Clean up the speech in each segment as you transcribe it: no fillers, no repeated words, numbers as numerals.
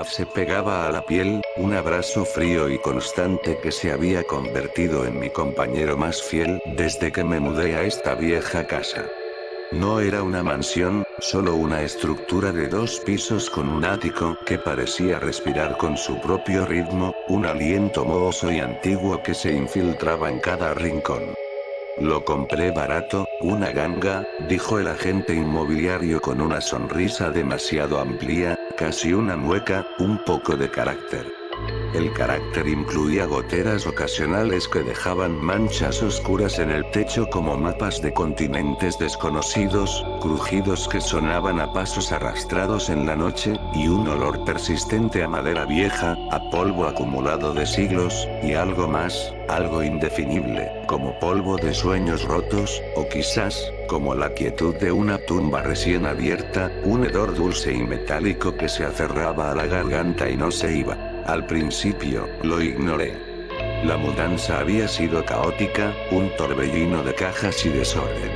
humedad se pegaba a la piel, un abrazo frío y constante que se había convertido en mi compañero más fiel desde que me mudé a esta vieja casa. No era una mansión, solo una estructura de 2 pisos con un ático que parecía respirar con su propio ritmo, un aliento mohoso y antiguo que se infiltraba en cada rincón. Lo compré barato, una ganga, dijo el agente inmobiliario con una sonrisa demasiado amplia, casi una mueca, un poco de carácter. El carácter incluía goteras ocasionales que dejaban manchas oscuras en el techo como mapas de continentes desconocidos, crujidos que sonaban a pasos arrastrados en la noche, y un olor persistente a madera vieja, a polvo acumulado de siglos, y algo más, algo indefinible, como polvo de sueños rotos, o quizás, como la quietud de una tumba recién abierta, un hedor dulce y metálico que se aferraba a la garganta y no se iba. Al principio, lo ignoré. La mudanza había sido caótica, un torbellino de cajas y desorden.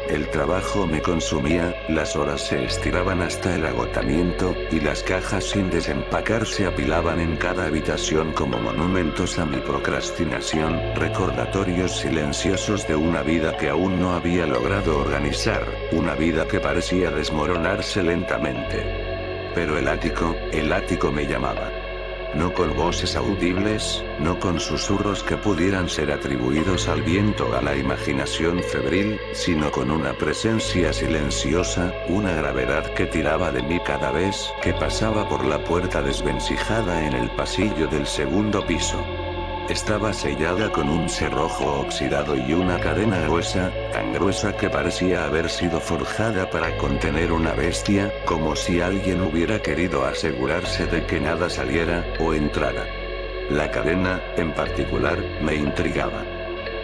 El trabajo me consumía, las horas se estiraban hasta el agotamiento, y las cajas sin desempacar se apilaban en cada habitación como monumentos a mi procrastinación, recordatorios silenciosos de una vida que aún no había logrado organizar, una vida que parecía desmoronarse lentamente. Pero el ático me llamaba. No con voces audibles, no con susurros que pudieran ser atribuidos al viento o a la imaginación febril, sino con una presencia silenciosa, una gravedad que tiraba de mí cada vez que pasaba por la puerta desvencijada en el pasillo del segundo piso. Estaba sellada con un cerrojo oxidado y una cadena gruesa, tan gruesa que parecía haber sido forjada para contener una bestia, como si alguien hubiera querido asegurarse de que nada saliera, o entrara. La cadena, en particular, me intrigaba.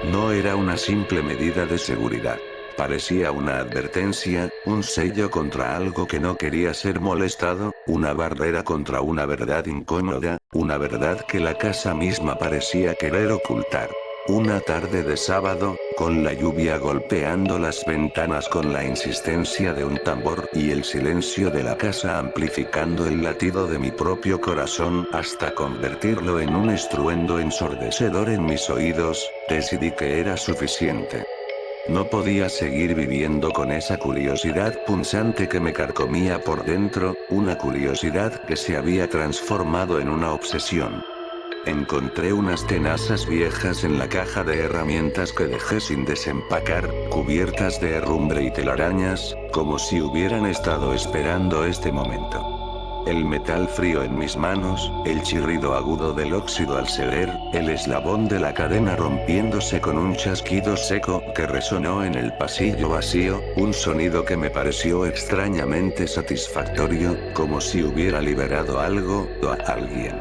No era una simple medida de seguridad. Parecía una advertencia, un sello contra algo que no quería ser molestado, una barrera contra una verdad incómoda, una verdad que la casa misma parecía querer ocultar. Una tarde de sábado, con la lluvia golpeando las ventanas con la insistencia de un tambor y el silencio de la casa amplificando el latido de mi propio corazón hasta convertirlo en un estruendo ensordecedor en mis oídos, decidí que era suficiente. No podía seguir viviendo con esa curiosidad punzante que me carcomía por dentro, una curiosidad que se había transformado en una obsesión. Encontré unas tenazas viejas en la caja de herramientas que dejé sin desempacar, cubiertas de herrumbre y telarañas, como si hubieran estado esperando este momento. El metal frío en mis manos, el chirrido agudo del óxido al ceder, el eslabón de la cadena rompiéndose con un chasquido seco que resonó en el pasillo vacío, un sonido que me pareció extrañamente satisfactorio, como si hubiera liberado algo, o a alguien.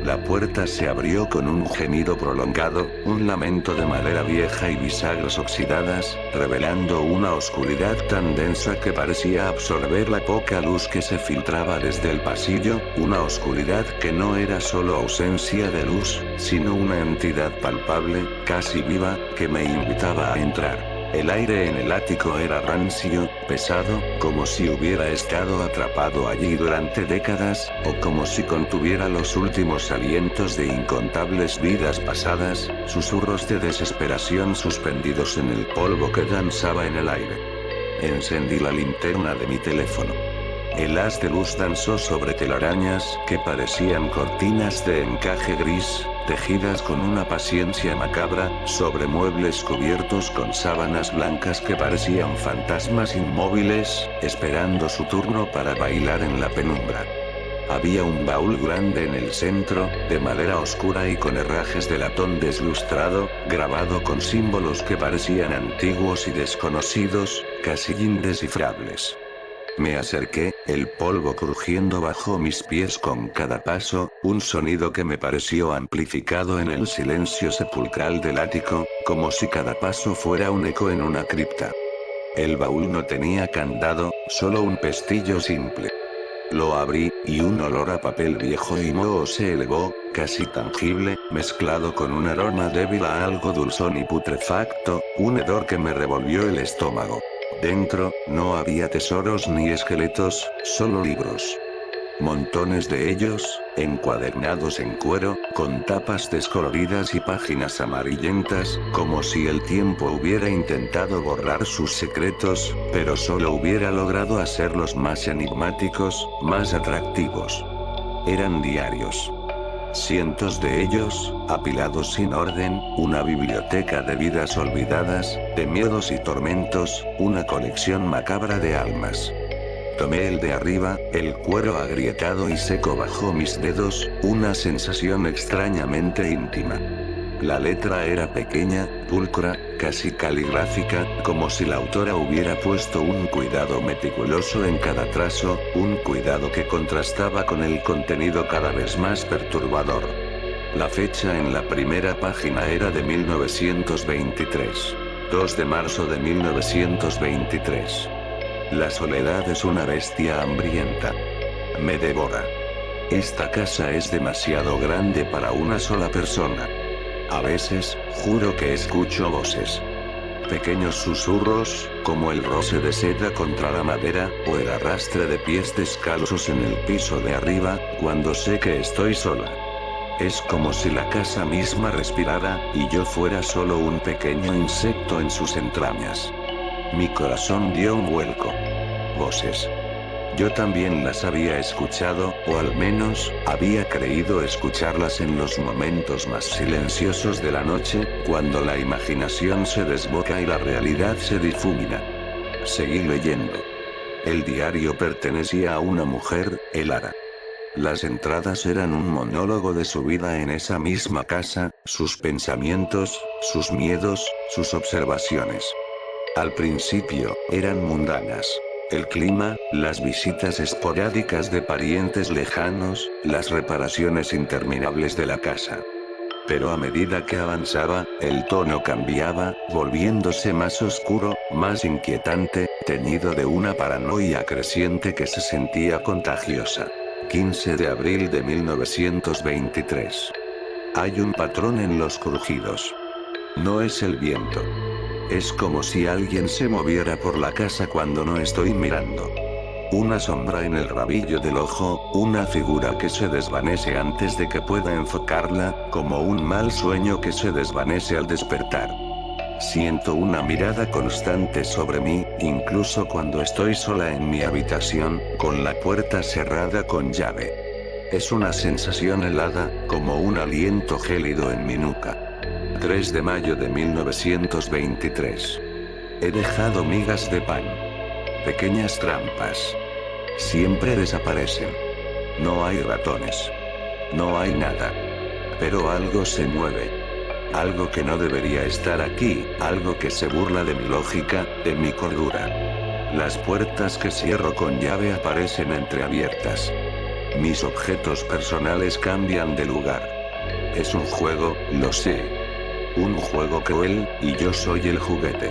La puerta se abrió con un gemido prolongado, un lamento de madera vieja y bisagras oxidadas, revelando una oscuridad tan densa que parecía absorber la poca luz que se filtraba desde el pasillo, una oscuridad que no era solo ausencia de luz, sino una entidad palpable, casi viva, que me invitaba a entrar. El aire en el ático era rancio, pesado, como si hubiera estado atrapado allí durante décadas, o como si contuviera los últimos alientos de incontables vidas pasadas, susurros de desesperación suspendidos en el polvo que danzaba en el aire. Encendí la linterna de mi teléfono. El haz de luz danzó sobre telarañas que parecían cortinas de encaje gris, tejidas con una paciencia macabra, sobre muebles cubiertos con sábanas blancas que parecían fantasmas inmóviles, esperando su turno para bailar en la penumbra. Había un baúl grande en el centro, de madera oscura y con herrajes de latón deslustrado, grabado con símbolos que parecían antiguos y desconocidos, casi indescifrables. Me acerqué, el polvo crujiendo bajo mis pies con cada paso, un sonido que me pareció amplificado en el silencio sepulcral del ático, como si cada paso fuera un eco en una cripta. El baúl no tenía candado, solo un pestillo simple. Lo abrí, y un olor a papel viejo y moho se elevó, casi tangible, mezclado con un aroma débil a algo dulzón y putrefacto, un hedor que me revolvió el estómago. Dentro, no había tesoros ni esqueletos, solo libros. Montones de ellos, encuadernados en cuero, con tapas descoloridas y páginas amarillentas, como si el tiempo hubiera intentado borrar sus secretos, pero solo hubiera logrado hacerlos más enigmáticos, más atractivos. Eran diarios. Cientos de ellos, apilados sin orden, una biblioteca de vidas olvidadas, de miedos y tormentos, una colección macabra de almas. Tomé el de arriba, el cuero agrietado y seco bajo mis dedos, una sensación extrañamente íntima. La letra era pequeña, pulcra, casi caligráfica, como si la autora hubiera puesto un cuidado meticuloso en cada trazo, un cuidado que contrastaba con el contenido cada vez más perturbador. La fecha en la primera página era de 1923. 2 de marzo de 1923. La soledad es una bestia hambrienta. Me devora. Esta casa es demasiado grande para una sola persona. A veces, juro que escucho voces. Pequeños susurros, como el roce de seda contra la madera, o el arrastre de pies descalzos en el piso de arriba, cuando sé que estoy sola. Es como si la casa misma respirara, y yo fuera solo un pequeño insecto en sus entrañas. Mi corazón dio un vuelco. Voces. Yo también las había escuchado, o al menos, había creído escucharlas en los momentos más silenciosos de la noche, cuando la imaginación se desboca y la realidad se difumina. Seguí leyendo. El diario pertenecía a una mujer, Elara. Las entradas eran un monólogo de su vida en esa misma casa, sus pensamientos, sus miedos, sus observaciones. Al principio, eran mundanas. El clima, las visitas esporádicas de parientes lejanos, las reparaciones interminables de la casa. Pero a medida que avanzaba, el tono cambiaba, volviéndose más oscuro, más inquietante, teñido de una paranoia creciente que se sentía contagiosa. 15 de abril de 1923. Hay un patrón en los crujidos. No es el viento. Es como si alguien se moviera por la casa cuando no estoy mirando. Una sombra en el rabillo del ojo, una figura que se desvanece antes de que pueda enfocarla, como un mal sueño que se desvanece al despertar. Siento una mirada constante sobre mí, incluso cuando estoy sola en mi habitación, con la puerta cerrada con llave. Es una sensación helada, como un aliento gélido en mi nuca. 3 de mayo de 1923. He dejado migas de pan. Pequeñas trampas. Siempre desaparecen. No hay ratones. No hay nada. Pero algo se mueve. Algo que no debería estar aquí, algo que se burla de mi lógica, de mi cordura. Las puertas que cierro con llave aparecen entreabiertas. Mis objetos personales cambian de lugar. Es un juego, lo sé. Un juego cruel, y yo soy el juguete.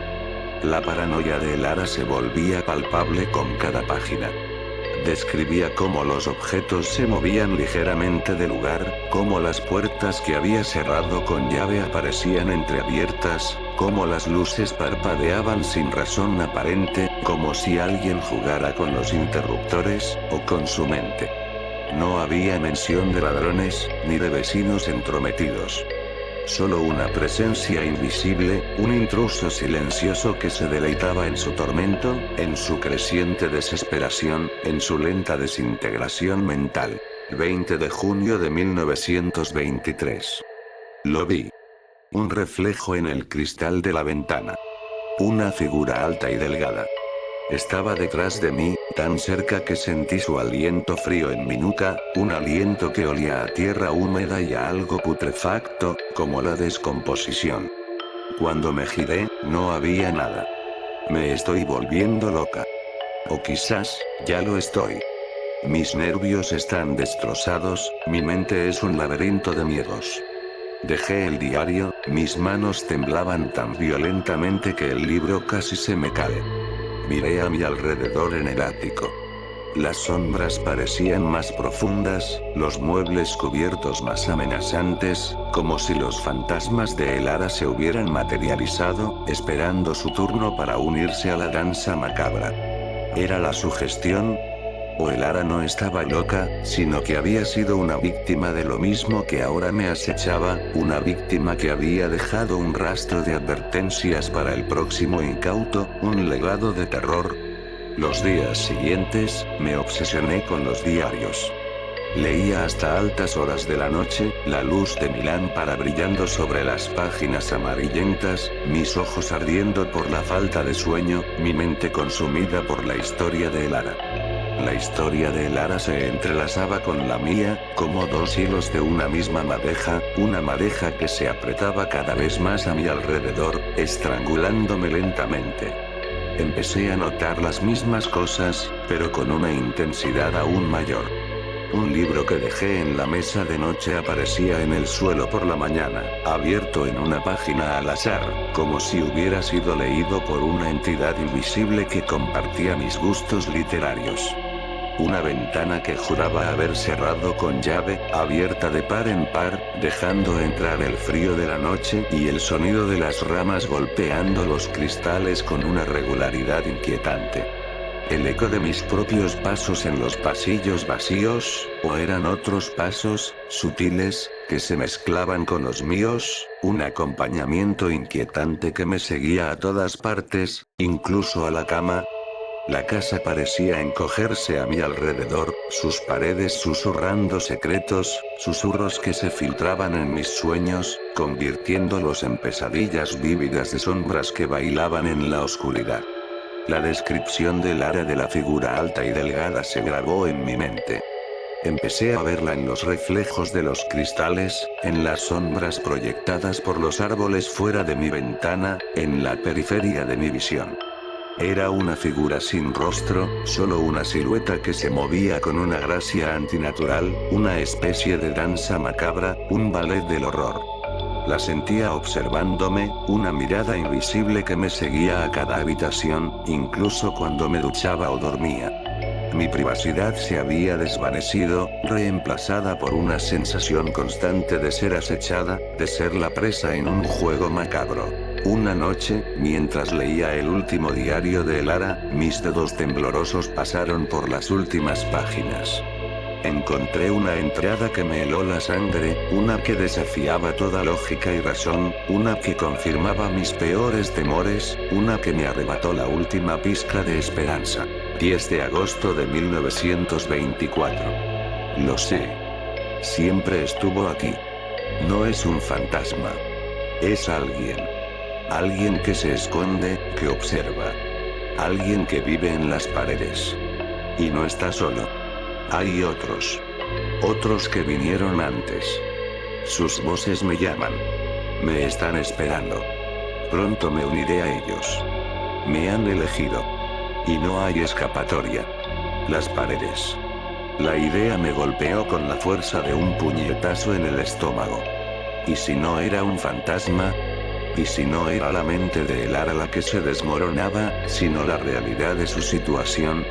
La paranoia de Elara se volvía palpable con cada página. Describía cómo los objetos se movían ligeramente de lugar, cómo las puertas que había cerrado con llave aparecían entreabiertas, cómo las luces parpadeaban sin razón aparente, como si alguien jugara con los interruptores, o con su mente. No había mención de ladrones, ni de vecinos entrometidos. Solo una presencia invisible, un intruso silencioso que se deleitaba en su tormento, en su creciente desesperación, en su lenta desintegración mental. 20 de junio de 1923. Lo vi. Un reflejo en el cristal de la ventana. Una figura alta y delgada. Estaba detrás de mí, tan cerca que sentí su aliento frío en mi nuca, un aliento que olía a tierra húmeda y a algo putrefacto, como la descomposición. Cuando me giré, no había nada. Me estoy volviendo loca. O quizás, ya lo estoy. Mis nervios están destrozados, mi mente es un laberinto de miedos. Dejé el diario, mis manos temblaban tan violentamente que el libro casi se me cae. Miré a mi alrededor en el ático. Las sombras parecían más profundas, los muebles cubiertos más amenazantes, como si los fantasmas de Elara se hubieran materializado, esperando su turno para unirse a la danza macabra. ¿Era la sugestión? O el Lara no estaba loca, sino que había sido una víctima de lo mismo que ahora me acechaba, una víctima que había dejado un rastro de advertencias para el próximo incauto, un legado de terror. Los días siguientes, me obsesioné con los diarios. Leía hasta altas horas de la noche, la luz de mi lámpara brillando sobre las páginas amarillentas, mis ojos ardiendo por la falta de sueño, mi mente consumida por la historia de Lara. La historia de Lara se entrelazaba con la mía, como dos hilos de una misma una madeja que se apretaba cada vez más a mi alrededor, estrangulándome lentamente. Empecé a notar las mismas cosas, pero con una intensidad aún mayor. Un libro que dejé en la mesa de noche aparecía en el suelo por la mañana, abierto en una página al azar, como si hubiera sido leído por una entidad invisible que compartía mis gustos literarios. Una ventana que juraba haber cerrado con llave, abierta de par en par, dejando entrar el frío de la noche y el sonido de las ramas golpeando los cristales con una regularidad inquietante. El eco de mis propios pasos en los pasillos vacíos, o eran otros pasos, sutiles, que se mezclaban con los míos, un acompañamiento inquietante que me seguía a todas partes, incluso a la cama. La casa parecía encogerse a mi alrededor, sus paredes susurrando secretos, susurros que se filtraban en mis sueños, convirtiéndolos en pesadillas vívidas de sombras que bailaban en la oscuridad. La descripción de Lara de la figura alta y delgada se grabó en mi mente. Empecé a verla en los reflejos de los cristales, en las sombras proyectadas por los árboles fuera de mi ventana, en la periferia de mi visión. Era una figura sin rostro, solo una silueta que se movía con una gracia antinatural, una especie de danza macabra, un ballet del horror. La sentía observándome, una mirada invisible que me seguía a cada habitación, incluso cuando me duchaba o dormía. Mi privacidad se había desvanecido, reemplazada por una sensación constante de ser acechada, de ser la presa en un juego macabro. Una noche, mientras leía el último diario de Lara, mis dedos temblorosos pasaron por las últimas páginas. Encontré una entrada que me heló la sangre, una que desafiaba toda lógica y razón, una que confirmaba mis peores temores, una que me arrebató la última pizca de esperanza. 10 de agosto de 1924. Lo sé. Siempre estuvo aquí. No es un fantasma. Es alguien. Alguien que se esconde, que observa. Alguien que vive en las paredes. Y no está solo. Hay otros. Otros que vinieron antes. Sus voces me llaman. Me están esperando. Pronto me uniré a ellos. Me han elegido. Y no hay escapatoria. Las paredes. La idea me golpeó con la fuerza de un puñetazo en el estómago. ¿Y si no era un fantasma? ¿Y si no era la mente de Lara la que se desmoronaba, sino la realidad de su situación?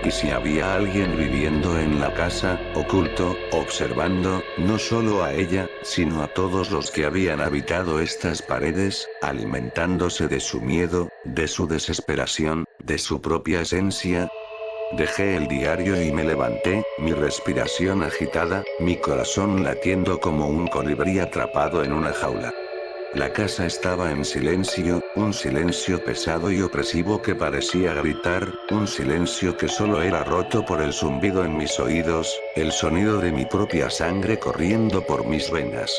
¿Y si había alguien viviendo en la casa, oculto, observando, no solo a ella, sino a todos los que habían habitado estas paredes, alimentándose de su miedo, de su desesperación, de su propia esencia? Dejé el diario y me levanté, mi respiración agitada, mi corazón latiendo como un colibrí atrapado en una jaula. La casa estaba en silencio, un silencio pesado y opresivo que parecía gritar, un silencio que solo era roto por el zumbido en mis oídos, el sonido de mi propia sangre corriendo por mis venas.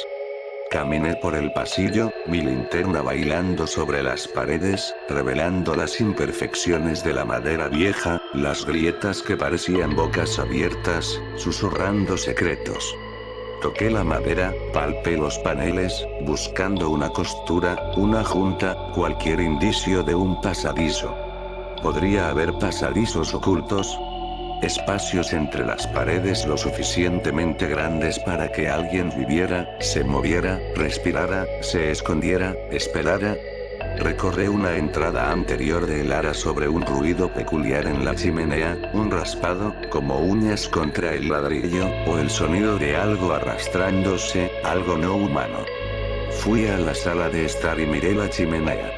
Caminé por el pasillo, mi linterna bailando sobre las paredes, revelando las imperfecciones de la madera vieja, las grietas que parecían bocas abiertas, susurrando secretos. Toqué la madera, palpé los paneles, buscando una costura, una junta, cualquier indicio de un pasadizo. ¿Podría haber pasadizos ocultos? Espacios entre las paredes lo suficientemente grandes para que alguien viviera, se moviera, respirara, se escondiera, esperara. Recorré una entrada anterior de Lara sobre un ruido peculiar en la chimenea, un raspado, como uñas contra el ladrillo, o el sonido de algo arrastrándose, algo no humano. Fui a la sala de estar y miré la chimenea.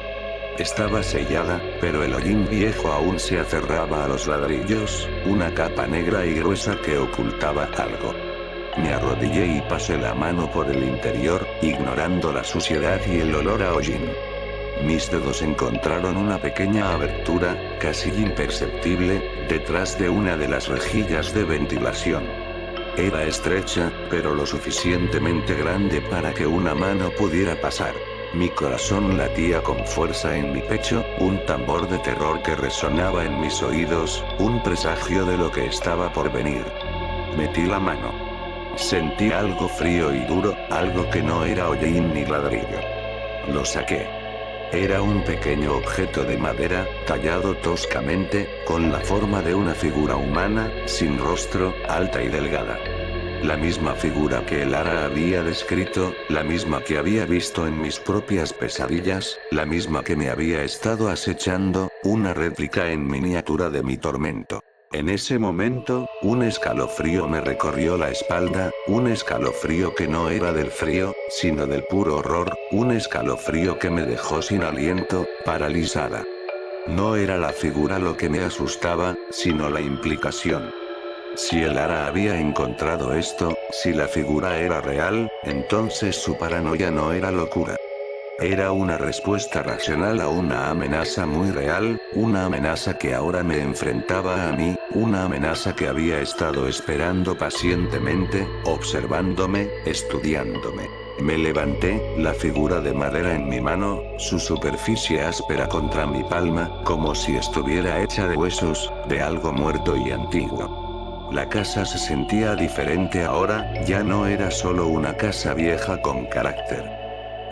Estaba sellada, pero el hollín viejo aún se aferraba a los ladrillos, una capa negra y gruesa que ocultaba algo. Me arrodillé y pasé la mano por el interior, ignorando la suciedad y el olor a hollín. Mis dedos encontraron una pequeña abertura, casi imperceptible, detrás de una de las rejillas de ventilación. Era estrecha, pero lo suficientemente grande para que una mano pudiera pasar. Mi corazón latía con fuerza en mi pecho, un tambor de terror que resonaba en mis oídos, un presagio de lo que estaba por venir. Metí la mano. Sentí algo frío y duro, algo que no era hollín ni ladrillo. Lo saqué. Era un pequeño objeto de madera, tallado toscamente, con la forma de una figura humana, sin rostro, alta y delgada. La misma figura que Lara había descrito, la misma que había visto en mis propias pesadillas, la misma que me había estado acechando, una réplica en miniatura de mi tormento. En ese momento, un escalofrío me recorrió la espalda, un escalofrío que no era del frío, sino del puro horror, un escalofrío que me dejó sin aliento, paralizada. No era la figura lo que me asustaba, sino la implicación. Si el Lara había encontrado esto, si la figura era real, entonces su paranoia no era locura. Era una respuesta racional a una amenaza muy real, una amenaza que ahora me enfrentaba a mí, una amenaza que había estado esperando pacientemente, observándome, estudiándome. Me levanté, la figura de madera en mi mano, su superficie áspera contra mi palma, como si estuviera hecha de huesos, de algo muerto y antiguo. La casa se sentía diferente ahora, ya no era solo una casa vieja con carácter.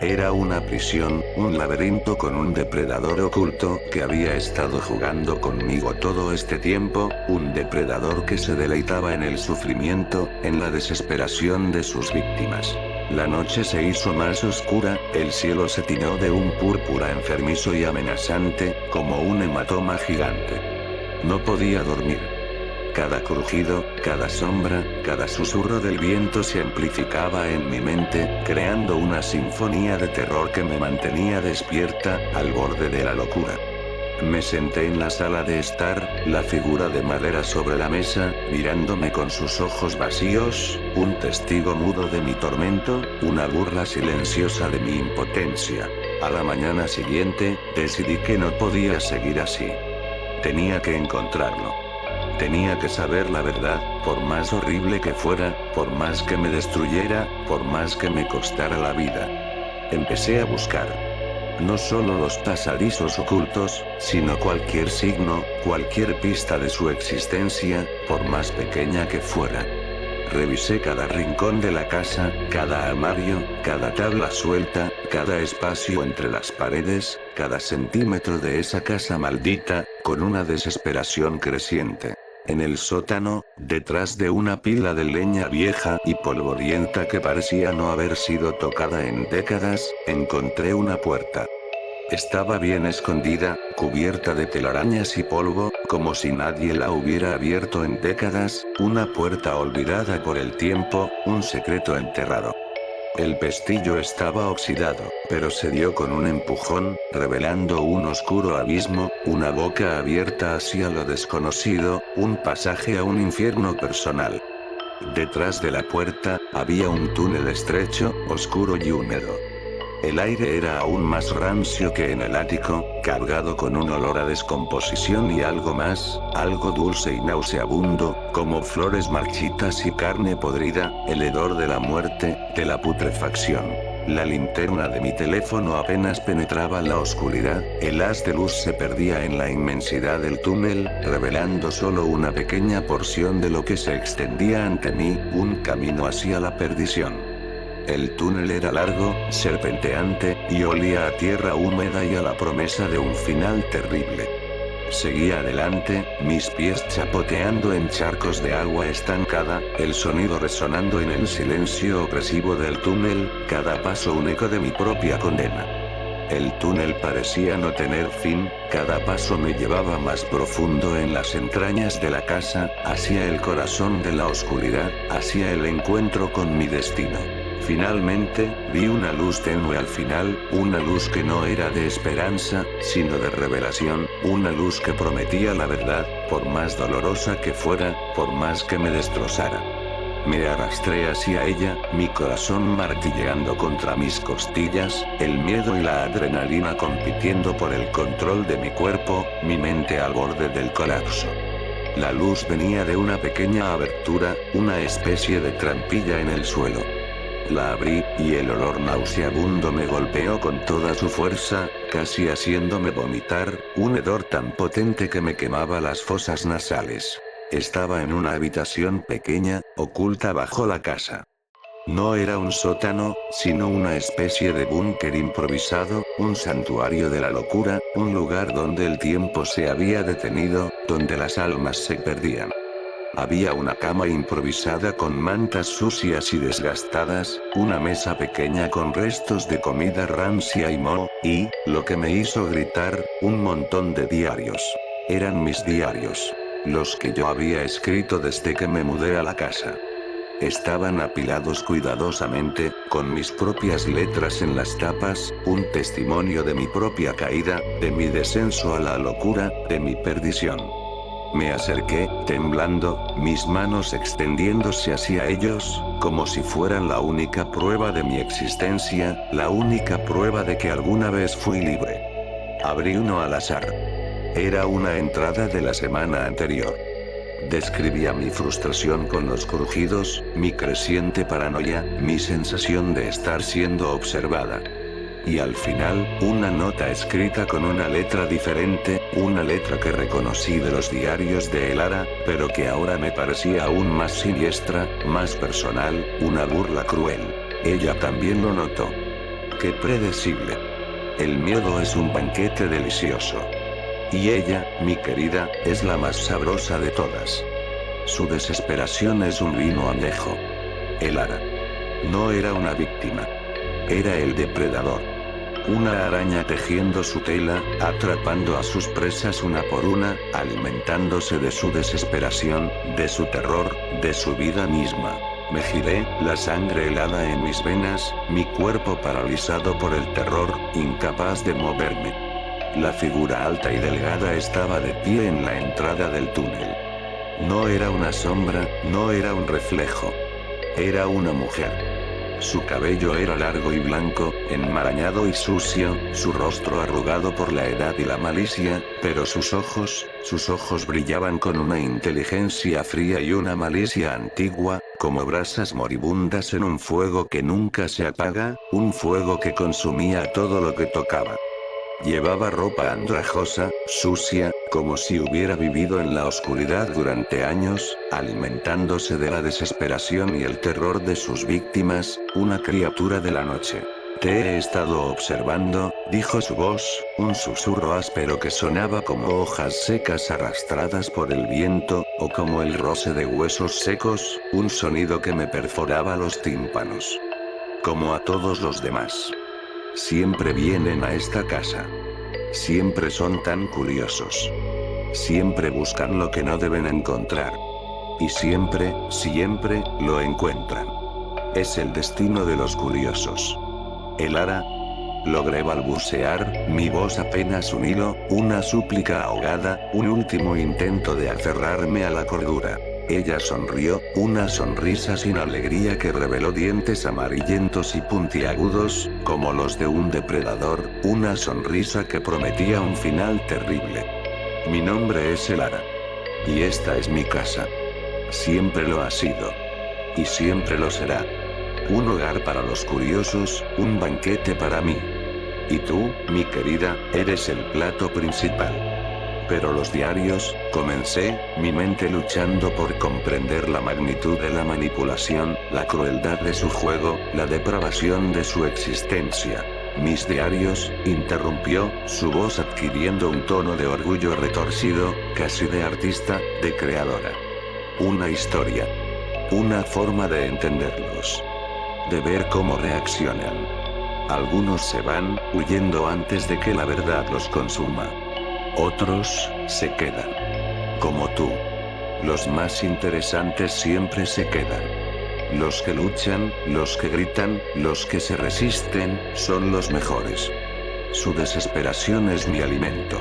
Era una prisión, un laberinto con un depredador oculto que había estado jugando conmigo todo este tiempo, un depredador que se deleitaba en el sufrimiento, en la desesperación de sus víctimas. La noche se hizo más oscura, el cielo se tiñó de un púrpura enfermizo y amenazante, como un hematoma gigante. No podía dormir. Cada crujido, cada sombra, cada susurro del viento se amplificaba en mi mente, creando una sinfonía de terror que me mantenía despierta, al borde de la locura. Me senté en la sala de estar, la figura de madera sobre la mesa, mirándome con sus ojos vacíos, un testigo mudo de mi tormento, una burla silenciosa de mi impotencia. A la mañana siguiente, decidí que no podía seguir así. Tenía que encontrarlo. Tenía que saber la verdad, por más horrible que fuera, por más que me destruyera, por más que me costara la vida. Empecé a buscar. No solo los pasadizos ocultos, sino cualquier signo, cualquier pista de su existencia, por más pequeña que fuera. Revisé cada rincón de la casa, cada armario, cada tabla suelta, cada espacio entre las paredes, cada centímetro de esa casa maldita, con una desesperación creciente. En el sótano, detrás de una pila de leña vieja y polvorienta que parecía no haber sido tocada en décadas, encontré una puerta. Estaba bien escondida, cubierta de telarañas y polvo, como si nadie la hubiera abierto en décadas, una puerta olvidada por el tiempo, un secreto enterrado. El pestillo estaba oxidado, pero se dio con un empujón, revelando un oscuro abismo, una boca abierta hacia lo desconocido, un pasaje a un infierno personal. Detrás de la puerta, había un túnel estrecho, oscuro y húmedo. El aire era aún más rancio que en el ático, cargado con un olor a descomposición y algo más, algo dulce y nauseabundo, como flores marchitas y carne podrida, el hedor de la muerte, de la putrefacción. La linterna de mi teléfono apenas penetraba la oscuridad, el haz de luz se perdía en la inmensidad del túnel, revelando solo una pequeña porción de lo que se extendía ante mí, un camino hacia la perdición. El túnel era largo, serpenteante, y olía a tierra húmeda y a la promesa de un final terrible. Seguía adelante, mis pies chapoteando en charcos de agua estancada, el sonido resonando en el silencio opresivo del túnel, cada paso un eco de mi propia condena. El túnel parecía no tener fin, cada paso me llevaba más profundo en las entrañas de la casa, hacia el corazón de la oscuridad, hacia el encuentro con mi destino. Finalmente, vi una luz tenue al final, una luz que no era de esperanza, sino de revelación, una luz que prometía la verdad, por más dolorosa que fuera, por más que me destrozara. Me arrastré hacia ella, mi corazón martilleando contra mis costillas, el miedo y la adrenalina compitiendo por el control de mi cuerpo, mi mente al borde del colapso. La luz venía de una pequeña abertura, una especie de trampilla en el suelo. La abrí, y el olor nauseabundo me golpeó con toda su fuerza, casi haciéndome vomitar, un hedor tan potente que me quemaba las fosas nasales. Estaba en una habitación pequeña, oculta bajo la casa. No era un sótano, sino una especie de búnker improvisado, un santuario de la locura, un lugar donde el tiempo se había detenido, donde las almas se perdían. Había una cama improvisada con mantas sucias y desgastadas, una mesa pequeña con restos de comida rancia y moho, y, lo que me hizo gritar, un montón de diarios. Eran mis diarios. Los que yo había escrito desde que me mudé a la casa. Estaban apilados cuidadosamente, con mis propias letras en las tapas, un testimonio de mi propia caída, de mi descenso a la locura, de mi perdición. Me acerqué, temblando, mis manos extendiéndose hacia ellos, como si fueran la única prueba de mi existencia, la única prueba de que alguna vez fui libre. Abrí uno al azar. Era una entrada de la semana anterior. Describía mi frustración con los crujidos, mi creciente paranoia, mi sensación de estar siendo observada. Y al final, una nota escrita con una letra diferente, una letra que reconocí de los diarios de Elara, pero que ahora me parecía aún más siniestra, más personal, una burla cruel. Ella también lo notó. Qué predecible. El miedo es un banquete delicioso. Y ella, mi querida, es la más sabrosa de todas. Su desesperación es un vino añejo. Elara. No era una víctima. Era el depredador. Una araña tejiendo su tela, atrapando a sus presas una por una, alimentándose de su desesperación, de su terror, de su vida misma. Me giré, la sangre helada en mis venas, mi cuerpo paralizado por el terror, incapaz de moverme. La figura alta y delgada estaba de pie en la entrada del túnel. No era una sombra, no era un reflejo. Era una mujer. Su cabello era largo y blanco, enmarañado y sucio, su rostro arrugado por la edad y la malicia, pero sus ojos brillaban con una inteligencia fría y una malicia antigua, como brasas moribundas en un fuego que nunca se apaga, un fuego que consumía todo lo que tocaba. Llevaba ropa andrajosa, sucia, como si hubiera vivido en la oscuridad durante años, alimentándose de la desesperación y el terror de sus víctimas, una criatura de la noche. Te he estado observando, dijo su voz, un susurro áspero que sonaba como hojas secas arrastradas por el viento, o como el roce de huesos secos, un sonido que me perforaba los tímpanos. Como a todos los demás. Siempre vienen a esta casa. Siempre son tan curiosos. Siempre buscan lo que no deben encontrar. Y siempre, siempre, lo encuentran. Es el destino de los curiosos. Elara. Logré balbucear, mi voz apenas un hilo, una súplica ahogada, un último intento de aferrarme a la cordura. Ella sonrió, una sonrisa sin alegría que reveló dientes amarillentos y puntiagudos, como los de un depredador, una sonrisa que prometía un final terrible. Mi nombre es Elara. Y esta es mi casa. Siempre lo ha sido. Y siempre lo será. Un hogar para los curiosos, un banquete para mí. Y tú, mi querida, eres el plato principal. Pero los diarios, comencé, mi mente luchando por comprender la magnitud de la manipulación, la crueldad de su juego, la depravación de su existencia. Mis diarios, interrumpió, su voz adquiriendo un tono de orgullo retorcido, casi de artista, de creadora. Una historia. Una forma de entenderlos. De ver cómo reaccionan. Algunos se van, huyendo antes de que la verdad los consuma. Otros, se quedan. Como tú. Los más interesantes siempre se quedan. los que luchan, los que gritan, los que se resisten, son los mejores. Su desesperación es mi alimento.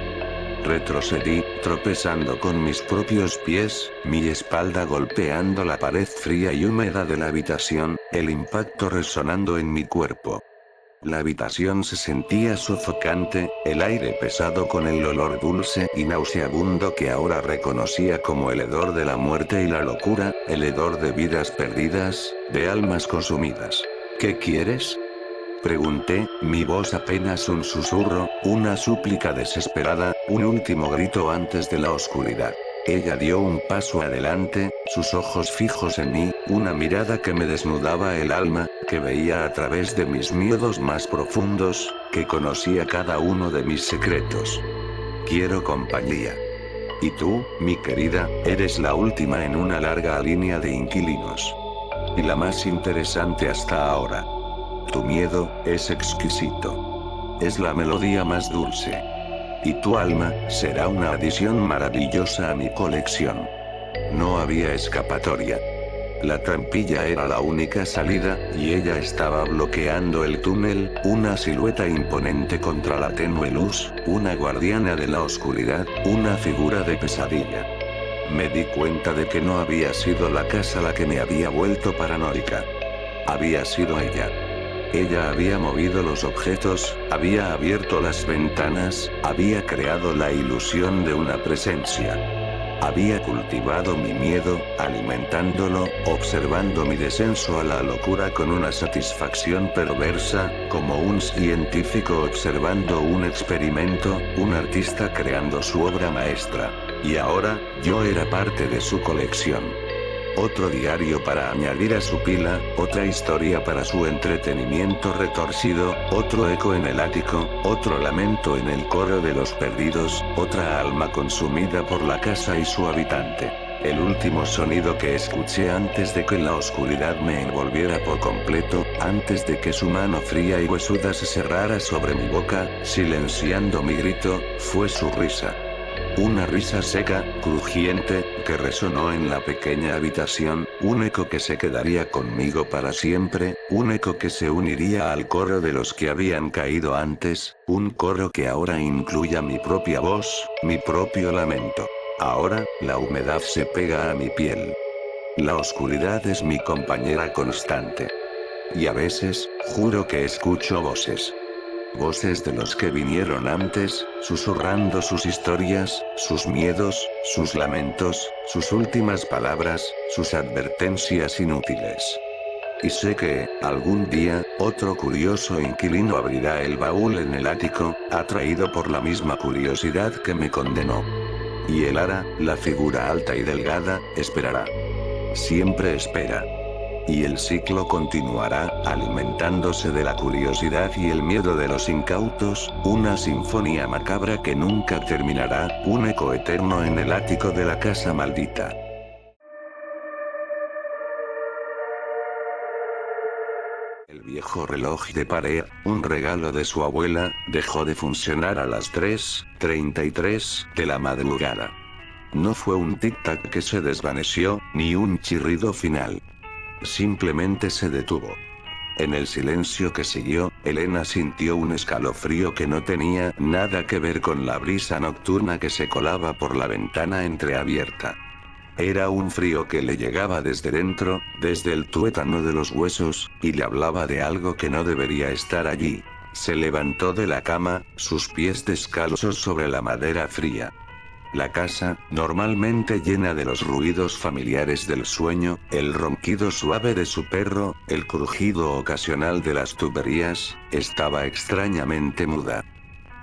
Retrocedí, tropezando con mis propios pies, mi espalda golpeando la pared fría y húmeda de la habitación, el impacto resonando en mi cuerpo. La habitación se sentía sofocante, el aire pesado con el olor dulce y nauseabundo que ahora reconocía como el hedor de la muerte y la locura, el hedor de vidas perdidas, de almas consumidas. ¿Qué quieres?, pregunté, mi voz apenas un susurro, una súplica desesperada, un último grito antes de la oscuridad. Ella dio un paso adelante, sus ojos fijos en mí, una mirada que me desnudaba el alma, que veía a través de mis miedos más profundos, que conocía cada uno de mis secretos. Quiero compañía. Y tú, mi querida, eres la última en una larga línea de inquilinos. Y la más interesante hasta ahora. Tu miedo es exquisito. Es la melodía más dulce. Y tu alma será una adición maravillosa a mi colección. No había escapatoria. La trampilla era la única salida, y ella estaba bloqueando el túnel, una silueta imponente contra la tenue luz, una guardiana de la oscuridad, una figura de pesadilla. Me di cuenta de que no había sido la casa la que me había vuelto paranoica. Había sido ella. Ella había movido los objetos, había abierto las ventanas, había creado la ilusión de una presencia. Había cultivado mi miedo, alimentándolo, observando mi descenso a la locura con una satisfacción perversa, como un científico observando un experimento, un artista creando su obra maestra. Y ahora, yo era parte de su colección. Otro diario para añadir a su pila, otra historia para su entretenimiento retorcido, otro eco en el ático, otro lamento en el coro de los perdidos, otra alma consumida por la casa y su habitante. El último sonido que escuché antes de que la oscuridad me envolviera por completo, antes de que su mano fría y huesuda se cerrara sobre mi boca, silenciando mi grito, fue su risa. Una risa seca, crujiente, que resonó en la pequeña habitación, un eco que se quedaría conmigo para siempre, un eco que se uniría al coro de los que habían caído antes, un coro que ahora incluya mi propia voz, mi propio lamento. Ahora, la humedad se pega a mi piel. La oscuridad es mi compañera constante. Y a veces, juro que escucho voces. Voces de los que vinieron antes, susurrando sus historias, sus miedos, sus lamentos, sus últimas palabras, sus advertencias inútiles. Y sé que, algún día, otro curioso inquilino abrirá el baúl en el ático, atraído por la misma curiosidad que me condenó. Y el ara, la figura alta y delgada, esperará. Siempre espera. Y el ciclo continuará, alimentándose de la curiosidad y el miedo de los incautos, una sinfonía macabra que nunca terminará, un eco eterno en el ático de la casa maldita. El viejo reloj de pared, un regalo de su abuela, dejó de funcionar a las 3:33 de la madrugada. No fue un tic-tac que se desvaneció, ni un chirrido final. Simplemente se detuvo. En el silencio que siguió, Elena sintió un escalofrío que no tenía nada que ver con la brisa nocturna que se colaba por la ventana entreabierta. Era un frío que le llegaba desde dentro, desde el tuétano de los huesos, y le hablaba de algo que no debería estar allí. Se levantó de la cama, sus pies descalzos sobre la madera fría. La casa, normalmente llena de los ruidos familiares del sueño, el ronquido suave de su perro, el crujido ocasional de las tuberías, estaba extrañamente muda.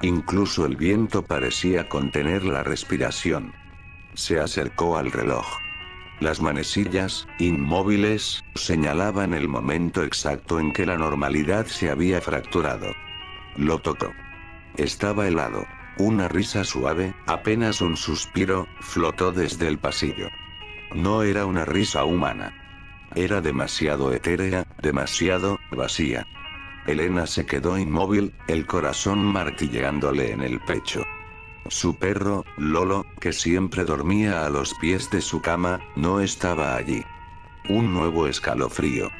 Incluso el viento parecía contener la respiración. Se acercó al reloj. Las manecillas, inmóviles, señalaban el momento exacto en que la normalidad se había fracturado. Lo tocó. Estaba helado. Una risa suave, apenas un suspiro, flotó desde el pasillo. No era una risa humana. Era demasiado etérea, demasiado vacía. Elena se quedó inmóvil, el corazón martilleándole en el pecho. Su perro, Lolo, que siempre dormía a los pies de su cama, no estaba allí. Un nuevo escalofrío.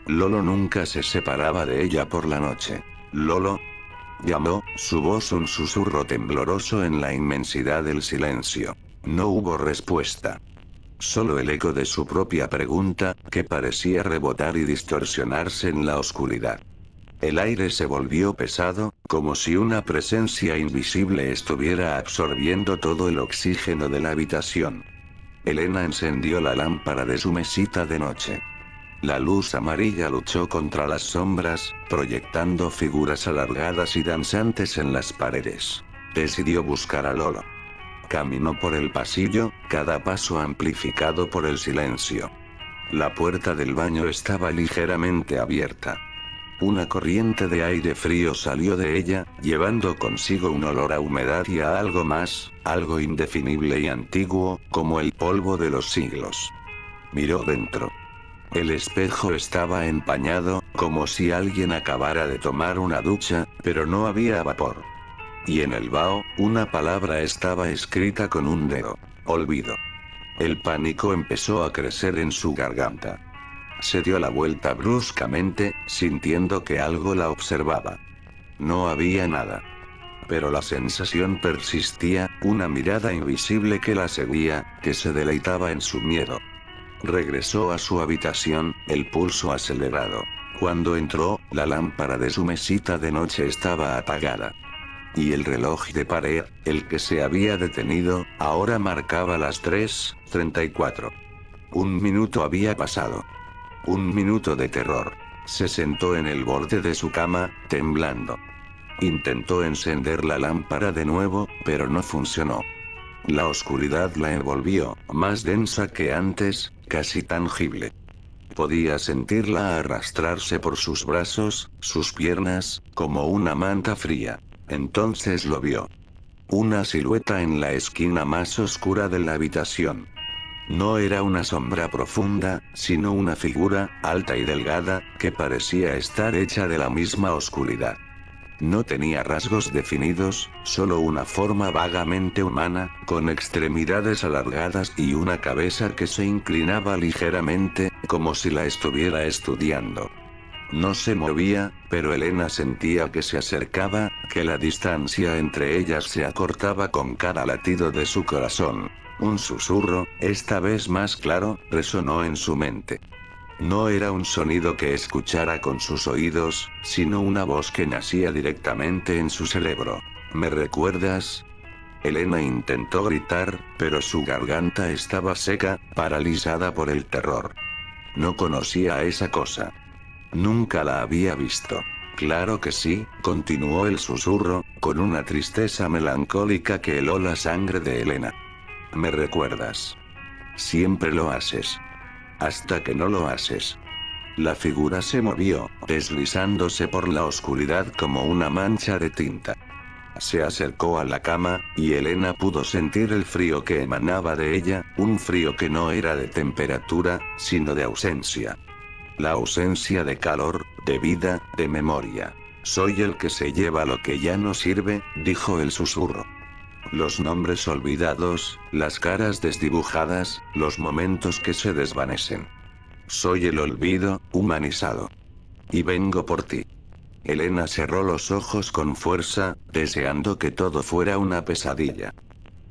Lolo nunca se separaba de ella por la noche. Lolo. Llamó, su voz un susurro tembloroso en la inmensidad del silencio. No hubo respuesta. Solo el eco de su propia pregunta, que parecía rebotar y distorsionarse en la oscuridad. El aire se volvió pesado, como si una presencia invisible estuviera absorbiendo todo el oxígeno de la habitación. Elena encendió la lámpara de su mesita de noche. La luz amarilla luchó contra las sombras, proyectando figuras alargadas y danzantes en las paredes. Decidió buscar a Lolo. Caminó por el pasillo, cada paso amplificado por el silencio. La puerta del baño estaba ligeramente abierta. Una corriente de aire frío salió de ella, llevando consigo un olor a humedad y a algo más, algo indefinible y antiguo, como el polvo de los siglos. Miró dentro. El espejo estaba empañado, como si alguien acabara de tomar una ducha, pero no había vapor. Y en el vaho, una palabra estaba escrita con un dedo. Olvido. El pánico empezó a crecer en su garganta. Se dio la vuelta bruscamente, sintiendo que algo la observaba. No había nada. Pero la sensación persistía, una mirada invisible que la seguía, que se deleitaba en su miedo. Regresó a su habitación, el pulso acelerado. Cuando entró, la lámpara de su mesita de noche estaba apagada. Y el reloj de pared, el que se había detenido, ahora marcaba las 3:34. Un minuto había pasado. Un minuto de terror. Se sentó en el borde de su cama, temblando. Intentó encender la lámpara de nuevo, pero no funcionó. La oscuridad la envolvió, más densa que antes, casi tangible. Podía sentirla arrastrarse por sus brazos, sus piernas, como una manta fría. Entonces lo vio. Una silueta en la esquina más oscura de la habitación. No era una sombra profunda, sino una figura, alta y delgada, que parecía estar hecha de la misma oscuridad. No tenía rasgos definidos, solo una forma vagamente humana, con extremidades alargadas y una cabeza que se inclinaba ligeramente, como si la estuviera estudiando. No se movía, pero Elena sentía que se acercaba, que la distancia entre ellas se acortaba con cada latido de su corazón. Un susurro, esta vez más claro, resonó en su mente. No era un sonido que escuchara con sus oídos, sino una voz que nacía directamente en su cerebro. ¿Me recuerdas? Elena intentó gritar, pero su garganta estaba seca, paralizada por el terror. No conocía a esa cosa. Nunca la había visto. Claro que sí, continuó el susurro, con una tristeza melancólica que heló la sangre de Elena. ¿Me recuerdas? Siempre lo haces. Hasta que no lo haces. La figura se movió, deslizándose por la oscuridad como una mancha de tinta. Se acercó a la cama, y Elena pudo sentir el frío que emanaba de ella, un frío que no era de temperatura, sino de ausencia. La ausencia de calor, de vida, de memoria. Soy el que se lleva lo que ya no sirve, dijo el susurro. Los nombres olvidados, las caras desdibujadas, los momentos que se desvanecen. Soy el olvido, humanizado. Y vengo por ti. Elena cerró los ojos con fuerza, deseando que todo fuera una pesadilla.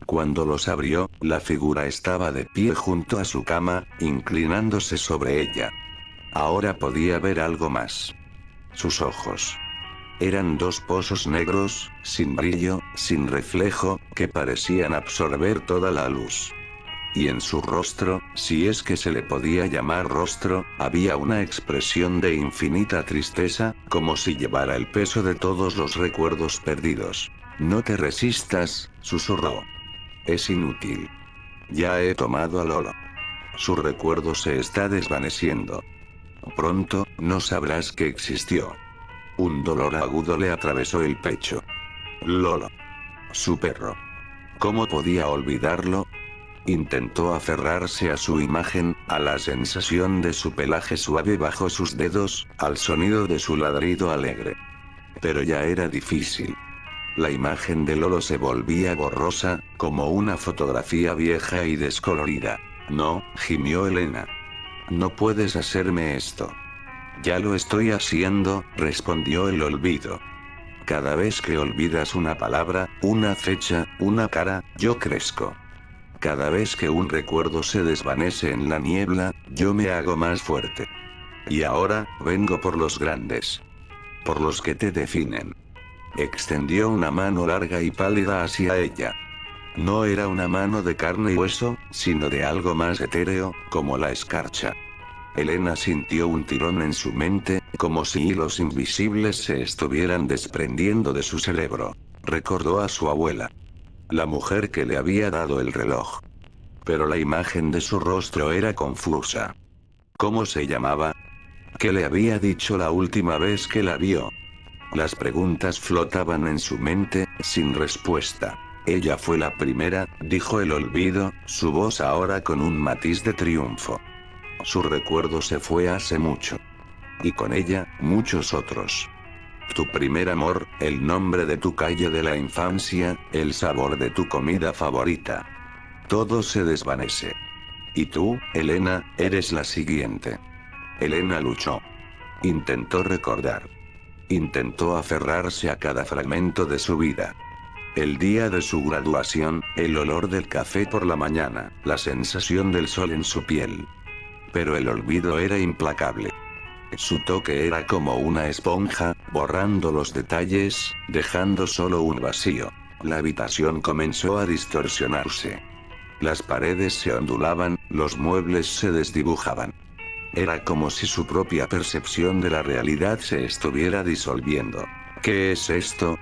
Cuando los abrió, la figura estaba de pie junto a su cama, inclinándose sobre ella. Ahora podía ver algo más. Sus ojos. Eran dos pozos negros, sin brillo, sin reflejo, que parecían absorber toda la luz. Y en su rostro, si es que se le podía llamar rostro, había una expresión de infinita tristeza, como si llevara el peso de todos los recuerdos perdidos. No te resistas, susurró. Es inútil. Ya he tomado a Lolo. Su recuerdo se está desvaneciendo. Pronto, no sabrás que existió. Un dolor agudo le atravesó el pecho. Lolo. Su perro. ¿Cómo podía olvidarlo? Intentó aferrarse a su imagen, a la sensación de su pelaje suave bajo sus dedos, al sonido de su ladrido alegre. Pero ya era difícil. La imagen de Lolo se volvía borrosa, como una fotografía vieja y descolorida. No, gimió Elena. No puedes hacerme esto. Ya lo estoy haciendo, respondió el olvido. Cada vez que olvidas una palabra, una fecha, una cara, yo crezco. Cada vez que un recuerdo se desvanece en la niebla, yo me hago más fuerte. Y ahora, vengo por los grandes. Por los que te definen. Extendió una mano larga y pálida hacia ella. No era una mano de carne y hueso, sino de algo más etéreo, como la escarcha. Elena sintió un tirón en su mente, como si hilos invisibles se estuvieran desprendiendo de su cerebro. Recordó a su abuela. La mujer que le había dado el reloj. Pero la imagen de su rostro era confusa. ¿Cómo se llamaba? ¿Qué le había dicho la última vez que la vio? Las preguntas flotaban en su mente, sin respuesta. Ella fue la primera, dijo el olvido, su voz ahora con un matiz de triunfo. Su recuerdo se fue hace mucho. Y con ella, muchos otros. Tu primer amor, el nombre de tu calle de la infancia, el sabor de tu comida favorita. Todo se desvanece. Y tú, Elena, eres la siguiente. Elena luchó. Intentó recordar. Intentó aferrarse a cada fragmento de su vida. El día de su graduación, el olor del café por la mañana, la sensación del sol en su piel. Pero el olvido era implacable. Su toque era como una esponja, borrando los detalles, dejando solo un vacío. La habitación comenzó a distorsionarse. Las paredes se ondulaban, los muebles se desdibujaban. Era como si su propia percepción de la realidad se estuviera disolviendo. ¿Qué es esto?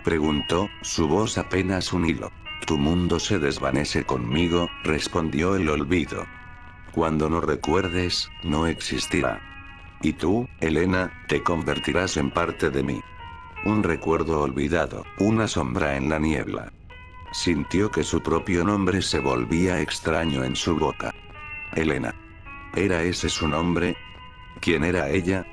Preguntó, su voz apenas un hilo. Tu mundo se desvanece conmigo, respondió el olvido. Cuando no recuerdes, no existirá. Y tú, Elena, te convertirás en parte de mí. Un recuerdo olvidado, una sombra en la niebla. Sintió que su propio nombre se volvía extraño en su boca. Elena. ¿Era ese su nombre? ¿Quién era ella?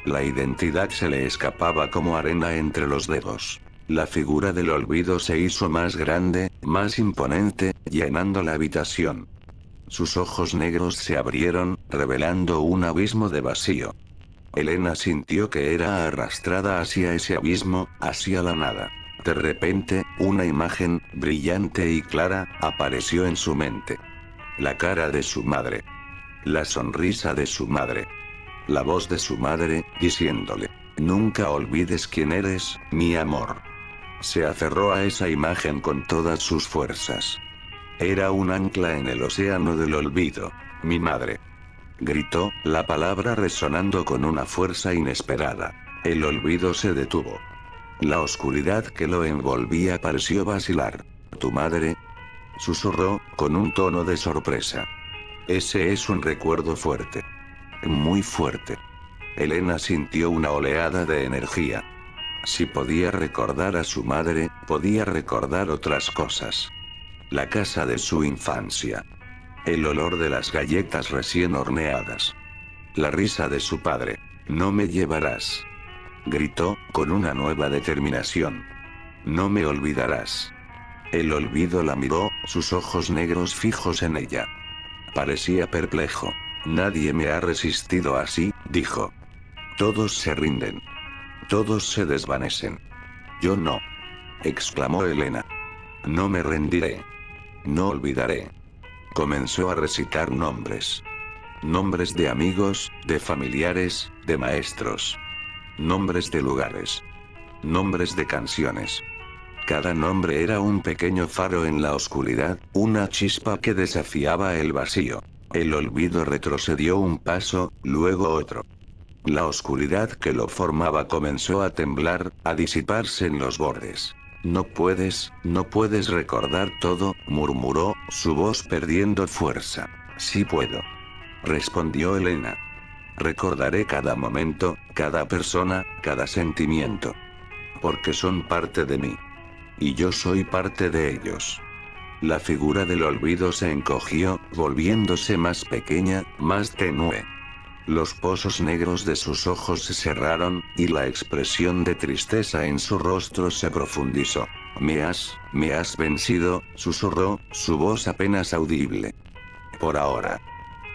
La identidad se le escapaba como arena entre los dedos. La figura del olvido se hizo más grande, más imponente, llenando la habitación. Sus ojos negros se abrieron, revelando un abismo de vacío. Elena sintió que era arrastrada hacia ese abismo, hacia la nada. De repente, una imagen, brillante y clara, apareció en su mente. La cara de su madre. La sonrisa de su madre. La voz de su madre, diciéndole, nunca olvides quién eres, mi amor. Se aferró a esa imagen con todas sus fuerzas. Era un ancla en el océano del olvido. Mi madre. Gritó, la palabra resonando con una fuerza inesperada. El olvido se detuvo. La oscuridad que lo envolvía pareció vacilar. ¿Tu madre? Susurró, con un tono de sorpresa. Ese es un recuerdo fuerte. Muy fuerte. Elena sintió una oleada de energía. Si podía recordar a su madre, podía recordar otras cosas. La casa de su infancia. El olor de las galletas recién horneadas. La risa de su padre. No me llevarás. Gritó, con una nueva determinación. No me olvidarás. El olvido la miró, sus ojos negros fijos en ella. Parecía perplejo. Nadie me ha resistido así, dijo. Todos se rinden. Todos se desvanecen. Yo no. Exclamó Elena. No me rendiré. No olvidaré. Comenzó a recitar nombres. Nombres de amigos, de familiares, de maestros. Nombres de lugares. Nombres de canciones. Cada nombre era un pequeño faro en la oscuridad, una chispa que desafiaba el vacío. El olvido retrocedió un paso, luego otro. La oscuridad que lo formaba comenzó a temblar, a disiparse en los bordes. No puedes recordar todo, murmuró, su voz perdiendo fuerza. Sí puedo. Respondió Elena. Recordaré cada momento, cada persona, cada sentimiento. Porque son parte de mí. Y yo soy parte de ellos. La figura del olvido se encogió, volviéndose más pequeña, más tenue. Los pozos negros de sus ojos se cerraron, y la expresión de tristeza en su rostro se profundizó. Me has vencido, susurró, su voz apenas audible. Por ahora.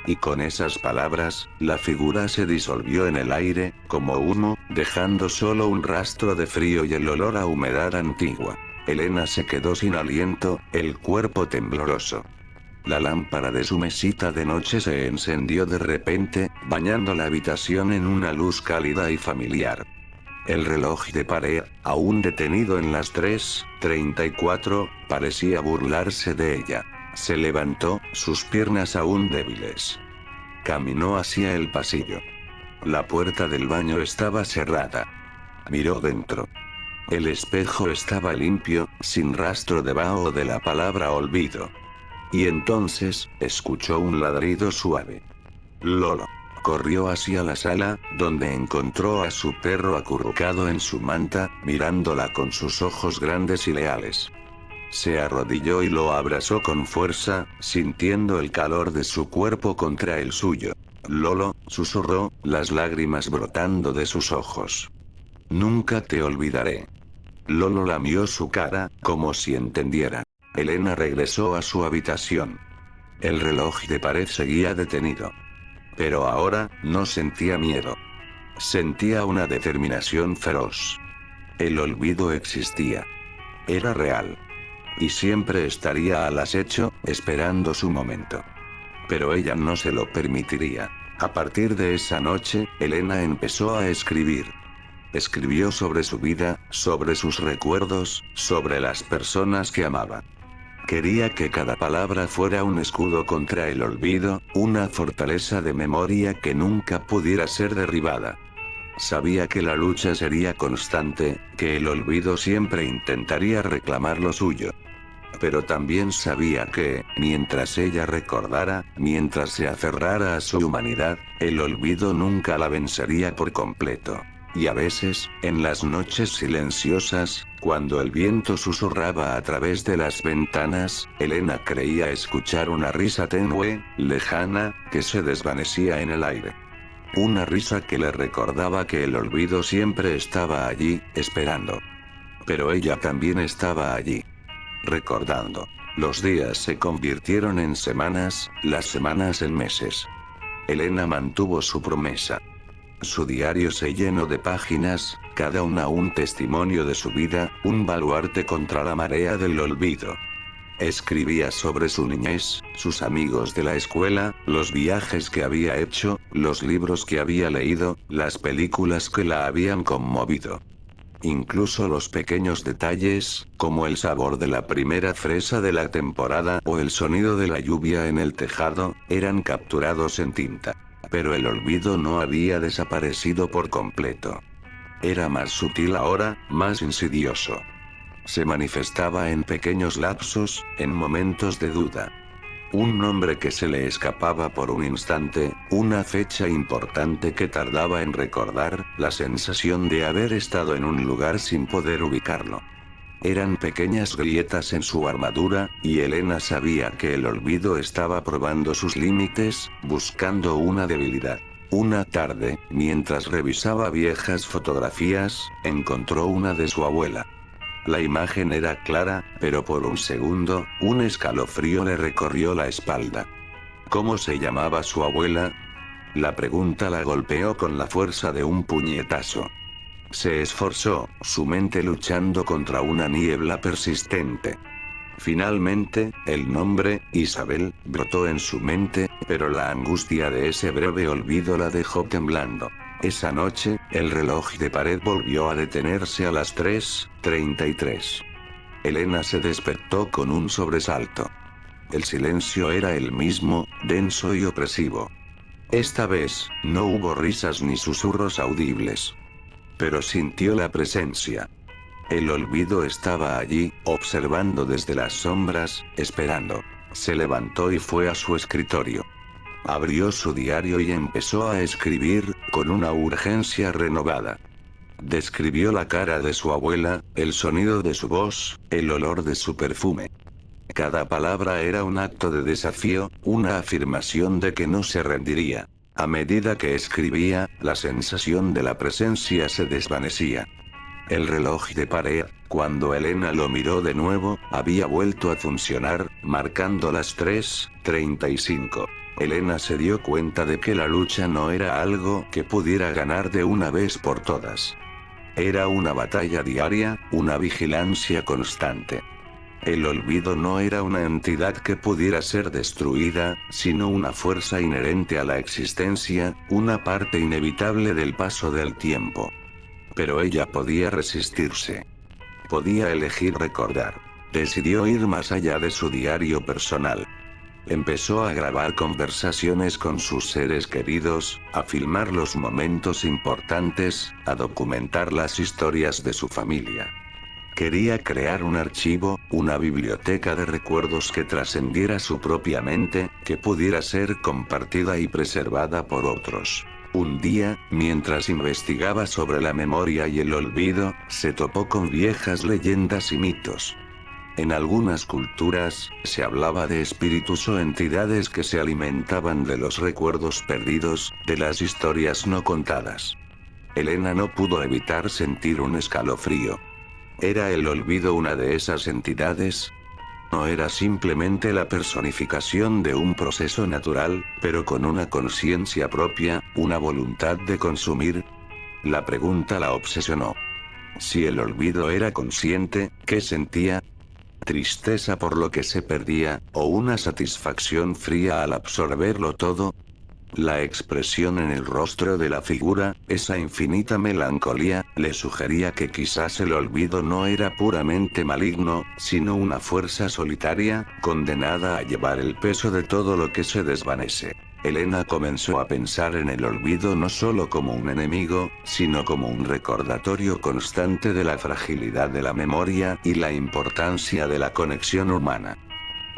Y con esas palabras, la figura se disolvió en el aire, como humo, dejando solo un rastro de frío y el olor a humedad antigua. Elena se quedó sin aliento, el cuerpo tembloroso. La lámpara de su mesita de noche se encendió de repente, bañando la habitación en una luz cálida y familiar. El reloj de pared, aún detenido en las 3:34, parecía burlarse de ella. Se levantó, sus piernas aún débiles. Caminó hacia el pasillo. La puerta del baño estaba cerrada. Miró dentro. El espejo estaba limpio, sin rastro de vaho de la palabra olvido. Y entonces, escuchó un ladrido suave. Lolo. Corrió hacia la sala, donde encontró a su perro acurrucado en su manta, mirándola con sus ojos grandes y leales. Se arrodilló y lo abrazó con fuerza, sintiendo el calor de su cuerpo contra el suyo. Lolo, susurró, las lágrimas brotando de sus ojos. Nunca te olvidaré. Lolo lamió su cara, como si entendiera. Elena regresó a su habitación. El reloj de pared seguía detenido. Pero ahora, no sentía miedo. Sentía una determinación feroz. El olvido existía. Era real. Y siempre estaría al acecho, esperando su momento. Pero ella no se lo permitiría. A partir de esa noche, Elena empezó a escribir. Escribió sobre su vida, sobre sus recuerdos, sobre las personas que amaba. Quería que cada palabra fuera un escudo contra el olvido, una fortaleza de memoria que nunca pudiera ser derribada. Sabía que la lucha sería constante, que el olvido siempre intentaría reclamar lo suyo. Pero también sabía que, mientras ella recordara, mientras se aferrara a su humanidad, el olvido nunca la vencería por completo. Y a veces, en las noches silenciosas, cuando el viento susurraba a través de las ventanas, Elena creía escuchar una risa tenue, lejana, que se desvanecía en el aire. Una risa que le recordaba que el olvido siempre estaba allí, esperando. Pero ella también estaba allí. Recordando. Los días se convirtieron en semanas, las semanas en meses. Elena mantuvo su promesa. Su diario se llenó de páginas, cada una un testimonio de su vida, un baluarte contra la marea del olvido. Escribía sobre su niñez, sus amigos de la escuela, los viajes que había hecho, los libros que había leído, las películas que la habían conmovido. Incluso los pequeños detalles, como el sabor de la primera fresa de la temporada o el sonido de la lluvia en el tejado, eran capturados en tinta. Pero el olvido no había desaparecido por completo. Era más sutil ahora, más insidioso. Se manifestaba en pequeños lapsos, en momentos de duda. Un nombre que se le escapaba por un instante, una fecha importante que tardaba en recordar, la sensación de haber estado en un lugar sin poder ubicarlo. Eran pequeñas grietas en su armadura, y Elena sabía que el olvido estaba probando sus límites, buscando una debilidad. Una tarde, mientras revisaba viejas fotografías, encontró una de su abuela. La imagen era clara, pero por un segundo, un escalofrío le recorrió la espalda. ¿Cómo se llamaba su abuela? La pregunta la golpeó con la fuerza de un puñetazo. Se esforzó, su mente luchando contra una niebla persistente. Finalmente, el nombre, Isabel, brotó en su mente, pero la angustia de ese breve olvido la dejó temblando. Esa noche, el reloj de pared volvió a detenerse a las 3:33. Elena se despertó con un sobresalto. El silencio era el mismo, denso y opresivo. Esta vez, no hubo risas ni susurros audibles. Pero sintió la presencia. El olvido estaba allí, observando desde las sombras, esperando. Se levantó y fue a su escritorio. Abrió su diario y empezó a escribir, con una urgencia renovada. Describió la cara de su abuela, el sonido de su voz, el olor de su perfume. Cada palabra era un acto de desafío, una afirmación de que no se rendiría. A medida que escribía, la sensación de la presencia se desvanecía. El reloj de pared, cuando Elena lo miró de nuevo, había vuelto a funcionar, marcando las 3:35. Elena se dio cuenta de que la lucha no era algo que pudiera ganar de una vez por todas. Era una batalla diaria, una vigilancia constante. El olvido no era una entidad que pudiera ser destruida, sino una fuerza inherente a la existencia, una parte inevitable del paso del tiempo. Pero ella podía resistirse. Podía elegir recordar. Decidió ir más allá de su diario personal. Empezó a grabar conversaciones con sus seres queridos, a filmar los momentos importantes, a documentar las historias de su familia. Quería crear un archivo, una biblioteca de recuerdos que trascendiera su propia mente, que pudiera ser compartida y preservada por otros. Un día, mientras investigaba sobre la memoria y el olvido, se topó con viejas leyendas y mitos. En algunas culturas, se hablaba de espíritus o entidades que se alimentaban de los recuerdos perdidos, de las historias no contadas. Elena no pudo evitar sentir un escalofrío. ¿Era el olvido una de esas entidades? No era simplemente la personificación de un proceso natural, pero con una conciencia propia, una voluntad de consumir. La pregunta la obsesionó. Si el olvido era consciente, ¿qué sentía? ¿Tristeza por lo que se perdía, o una satisfacción fría al absorberlo todo? La expresión en el rostro de la figura, esa infinita melancolía, le sugería que quizás el olvido no era puramente maligno, sino una fuerza solitaria, condenada a llevar el peso de todo lo que se desvanece. Elena comenzó a pensar en el olvido no solo como un enemigo, sino como un recordatorio constante de la fragilidad de la memoria y la importancia de la conexión humana.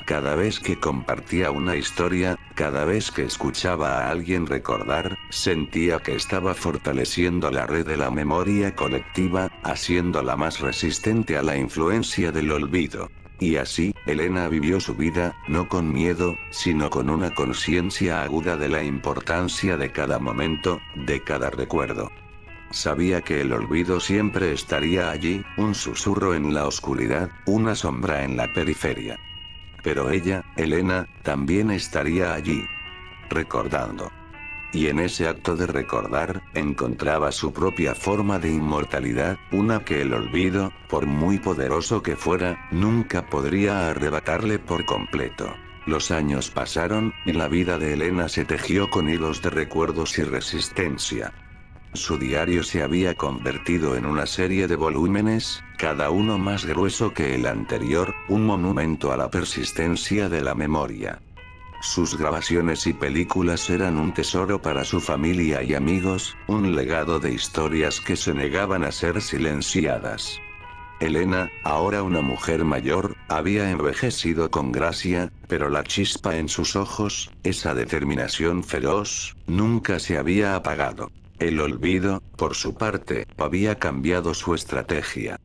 Cada vez que compartía una historia, cada vez que escuchaba a alguien recordar, sentía que estaba fortaleciendo la red de la memoria colectiva, haciéndola más resistente a la influencia del olvido. Y así, Elena vivió su vida, no con miedo, sino con una conciencia aguda de la importancia de cada momento, de cada recuerdo. Sabía que el olvido siempre estaría allí, un susurro en la oscuridad, una sombra en la periferia. Pero ella, Elena, también estaría allí, recordando. Y en ese acto de recordar, encontraba su propia forma de inmortalidad, una que el olvido, por muy poderoso que fuera, nunca podría arrebatarle por completo. Los años pasaron, y la vida de Elena se tejió con hilos de recuerdos y resistencia. Su diario se había convertido en una serie de volúmenes, cada uno más grueso que el anterior, un monumento a la persistencia de la memoria. Sus grabaciones y películas eran un tesoro para su familia y amigos, un legado de historias que se negaban a ser silenciadas. Elena, ahora una mujer mayor, había envejecido con gracia, pero la chispa en sus ojos, esa determinación feroz, nunca se había apagado. El olvido, por su parte, había cambiado su estrategia.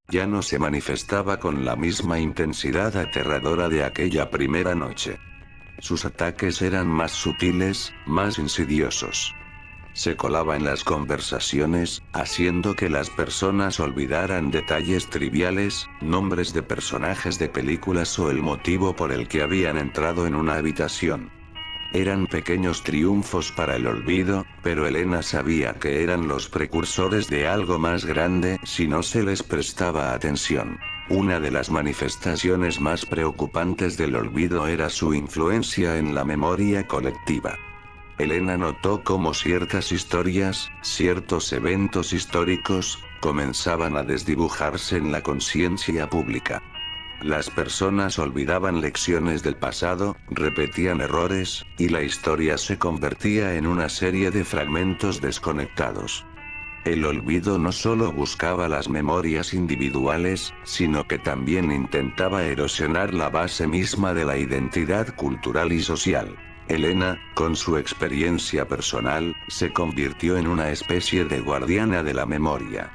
Ya no se manifestaba con la misma intensidad aterradora de aquella primera noche. Sus ataques eran más sutiles, más insidiosos. Se colaba en las conversaciones, haciendo que las personas olvidaran detalles triviales, nombres de personajes de películas o el motivo por el que habían entrado en una habitación. Eran pequeños triunfos para el olvido, pero Elena sabía que eran los precursores de algo más grande si no se les prestaba atención. Una de las manifestaciones más preocupantes del olvido era su influencia en la memoria colectiva. Elena notó cómo ciertas historias, ciertos eventos históricos, comenzaban a desdibujarse en la conciencia pública. Las personas olvidaban lecciones del pasado, repetían errores, y la historia se convertía en una serie de fragmentos desconectados. El olvido no solo buscaba las memorias individuales, sino que también intentaba erosionar la base misma de la identidad cultural y social. Elena, con su experiencia personal, se convirtió en una especie de guardiana de la memoria.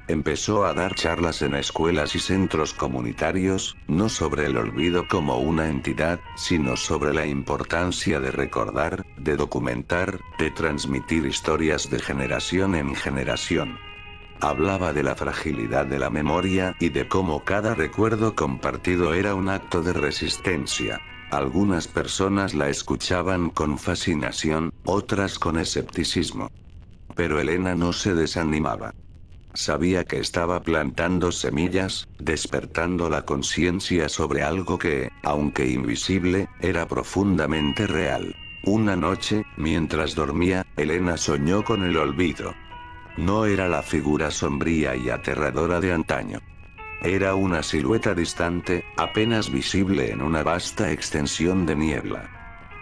Empezó a dar charlas en escuelas y centros comunitarios, no sobre el olvido como una entidad, sino sobre la importancia de recordar, de documentar, de transmitir historias de generación en generación. Hablaba de la fragilidad de la memoria y de cómo cada recuerdo compartido era un acto de resistencia. Algunas personas la escuchaban con fascinación, otras con escepticismo. Pero Elena no se desanimaba. Sabía que estaba plantando semillas, despertando la conciencia sobre algo que, aunque invisible, era profundamente real. Una noche, mientras dormía, Elena soñó con el olvido. No era la figura sombría y aterradora de antaño. Era una silueta distante, apenas visible en una vasta extensión de niebla.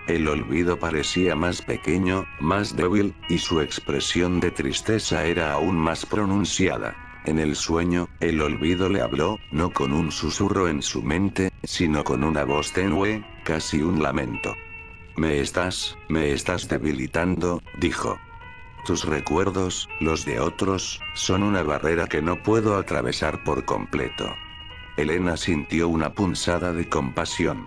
El olvido parecía más pequeño, más débil, y su expresión de tristeza era aún más pronunciada. En el sueño, el olvido le habló, no con un susurro en su mente, sino con una voz tenue, casi un lamento. Me estás debilitando, dijo. Tus recuerdos, los de otros, son una barrera que no puedo atravesar por completo. Elena sintió una punzada de compasión.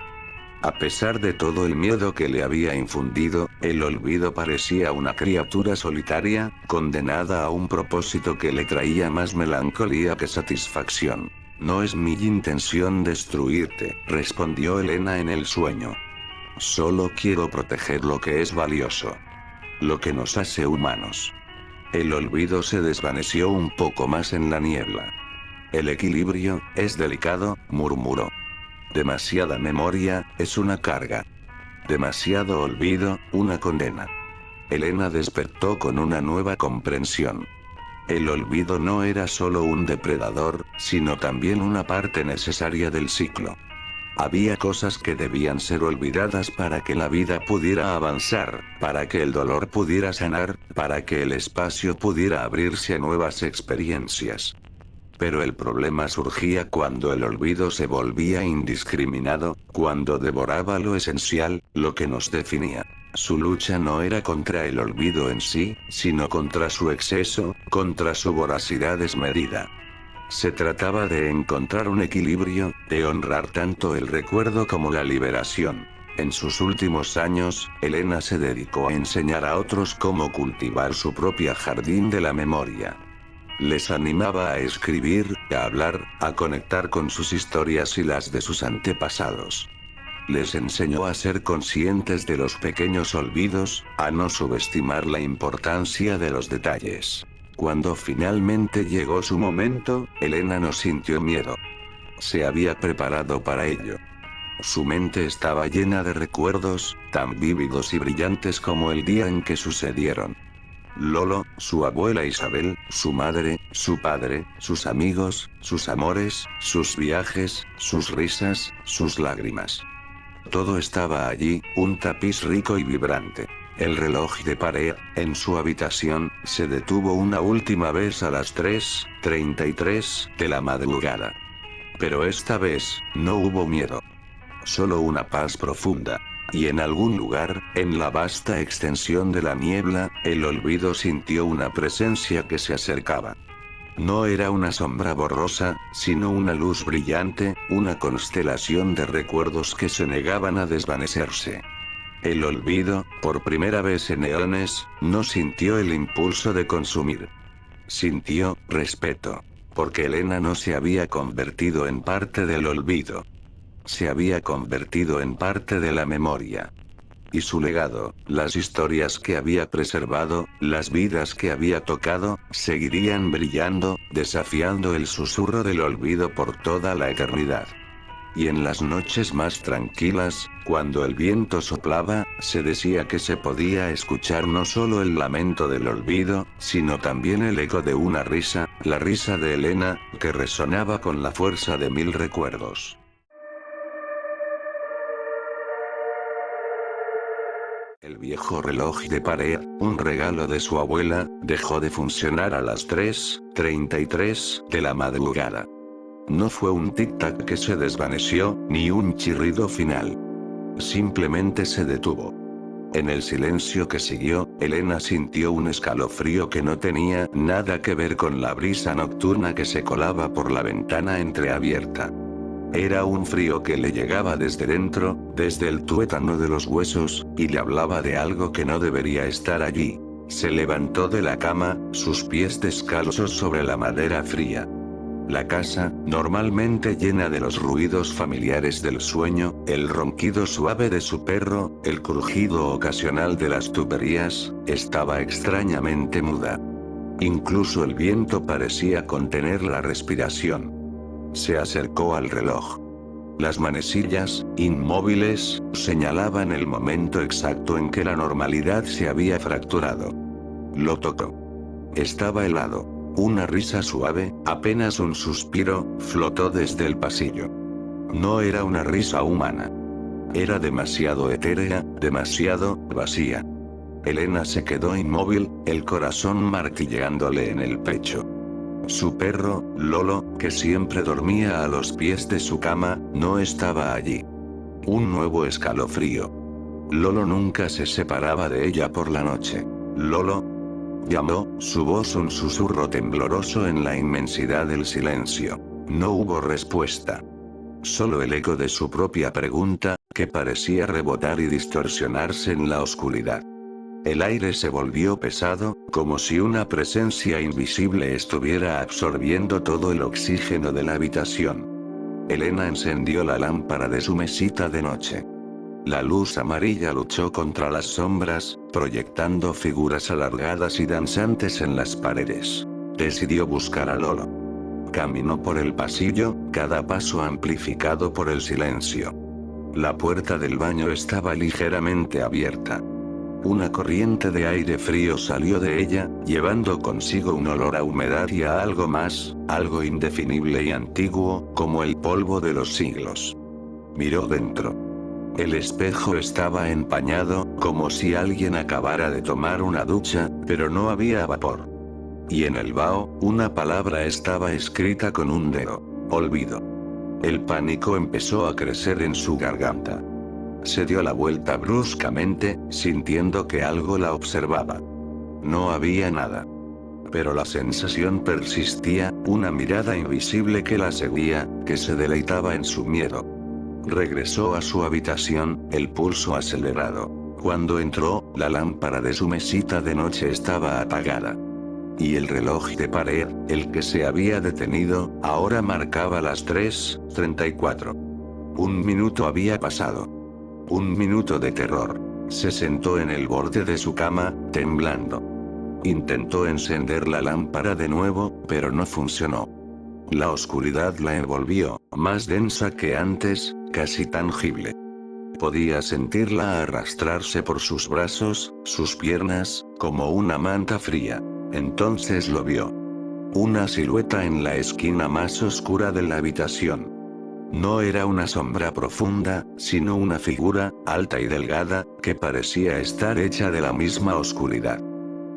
A pesar de todo el miedo que le había infundido, el olvido parecía una criatura solitaria, condenada a un propósito que le traía más melancolía que satisfacción. No es mi intención destruirte, respondió Elena en el sueño. Solo quiero proteger lo que es valioso. Lo que nos hace humanos. El olvido se desvaneció un poco más en la niebla. El equilibrio, es delicado, murmuró. Demasiada memoria, es una carga. Demasiado olvido, una condena. Elena despertó con una nueva comprensión. El olvido no era solo un depredador, sino también una parte necesaria del ciclo. Había cosas que debían ser olvidadas para que la vida pudiera avanzar, para que el dolor pudiera sanar, para que el espacio pudiera abrirse a nuevas experiencias. Pero el problema surgía cuando el olvido se volvía indiscriminado, cuando devoraba lo esencial, lo que nos definía. Su lucha no era contra el olvido en sí, sino contra su exceso, contra su voracidad desmedida. Se trataba de encontrar un equilibrio, de honrar tanto el recuerdo como la liberación. En sus últimos años, Elena se dedicó a enseñar a otros cómo cultivar su propia jardín de la memoria. Les animaba a escribir, a hablar, a conectar con sus historias y las de sus antepasados. Les enseñó a ser conscientes de los pequeños olvidos, a no subestimar la importancia de los detalles. Cuando finalmente llegó su momento, Elena no sintió miedo. Se había preparado para ello. Su mente estaba llena de recuerdos, tan vívidos y brillantes como el día en que sucedieron. Lolo, su abuela Isabel, su madre, su padre, sus amigos, sus amores, sus viajes, sus risas, sus lágrimas. Todo estaba allí, un tapiz rico y vibrante. El reloj de pared, en su habitación, se detuvo una última vez a las 3:33 de la madrugada. Pero esta vez, no hubo miedo. Solo una paz profunda. Y en algún lugar, en la vasta extensión de la niebla, el olvido sintió una presencia que se acercaba. No era una sombra borrosa, sino una luz brillante, una constelación de recuerdos que se negaban a desvanecerse. El olvido, por primera vez en eones, no sintió el impulso de consumir. Sintió respeto. Porque Elena no se había convertido en parte del olvido. Se había convertido en parte de la memoria. Y su legado, las historias que había preservado, las vidas que había tocado, seguirían brillando, desafiando el susurro del olvido por toda la eternidad. Y en las noches más tranquilas, cuando el viento soplaba, se decía que se podía escuchar no solo el lamento del olvido, sino también el eco de una risa, la risa de Elena, que resonaba con la fuerza de 1000 recuerdos. El viejo reloj de pared, un regalo de su abuela, dejó de funcionar a las 3:33 de la madrugada. No fue un tic-tac que se desvaneció, ni un chirrido final. Simplemente se detuvo. En el silencio que siguió, Elena sintió un escalofrío que no tenía nada que ver con la brisa nocturna que se colaba por la ventana entreabierta. Era un frío que le llegaba desde dentro, desde el tuétano de los huesos, y le hablaba de algo que no debería estar allí. Se levantó de la cama, sus pies descalzos sobre la madera fría. La casa, normalmente llena de los ruidos familiares del sueño, el ronquido suave de su perro, el crujido ocasional de las tuberías, estaba extrañamente muda. Incluso el viento parecía contener la respiración. Se acercó al reloj. Las manecillas, inmóviles, señalaban el momento exacto en que la normalidad se había fracturado. Lo tocó. Estaba helado. Una risa suave, apenas un suspiro, flotó desde el pasillo. No era una risa humana. Era demasiado etérea, demasiado vacía. Elena se quedó inmóvil, el corazón martilleándole en el pecho. Su perro, Lolo, que siempre dormía a los pies de su cama, no estaba allí. Un nuevo escalofrío. Lolo nunca se separaba de ella por la noche. Lolo, llamó, su voz un susurro tembloroso en la inmensidad del silencio. No hubo respuesta. Solo el eco de su propia pregunta, que parecía rebotar y distorsionarse en la oscuridad. El aire se volvió pesado, como si una presencia invisible estuviera absorbiendo todo el oxígeno de la habitación. Elena encendió la lámpara de su mesita de noche. La luz amarilla luchó contra las sombras, proyectando figuras alargadas y danzantes en las paredes. Decidió buscar a Lolo. Caminó por el pasillo, cada paso amplificado por el silencio. La puerta del baño estaba ligeramente abierta. Una corriente de aire frío salió de ella, llevando consigo un olor a humedad y a algo más, algo indefinible y antiguo, como el polvo de los siglos. Miró dentro. El espejo estaba empañado, como si alguien acabara de tomar una ducha, pero no había vapor. Y en el vaho, una palabra estaba escrita con un dedo: olvido. El pánico empezó a crecer en su garganta. Se dio la vuelta bruscamente, sintiendo que algo la observaba. No había nada. Pero la sensación persistía, una mirada invisible que la seguía, que se deleitaba en su miedo. Regresó a su habitación, el pulso acelerado. Cuando entró, la lámpara de su mesita de noche estaba apagada. Y el reloj de pared, el que se había detenido, ahora marcaba las 3:34. Un minuto había pasado. Un minuto de terror. Se sentó en el borde de su cama, temblando. Intentó encender la lámpara de nuevo, pero no funcionó. La oscuridad la envolvió, más densa que antes, casi tangible. Podía sentirla arrastrarse por sus brazos, sus piernas, como una manta fría. Entonces lo vio. Una silueta en la esquina más oscura de la habitación. No era una sombra profunda, sino una figura, alta y delgada, que parecía estar hecha de la misma oscuridad.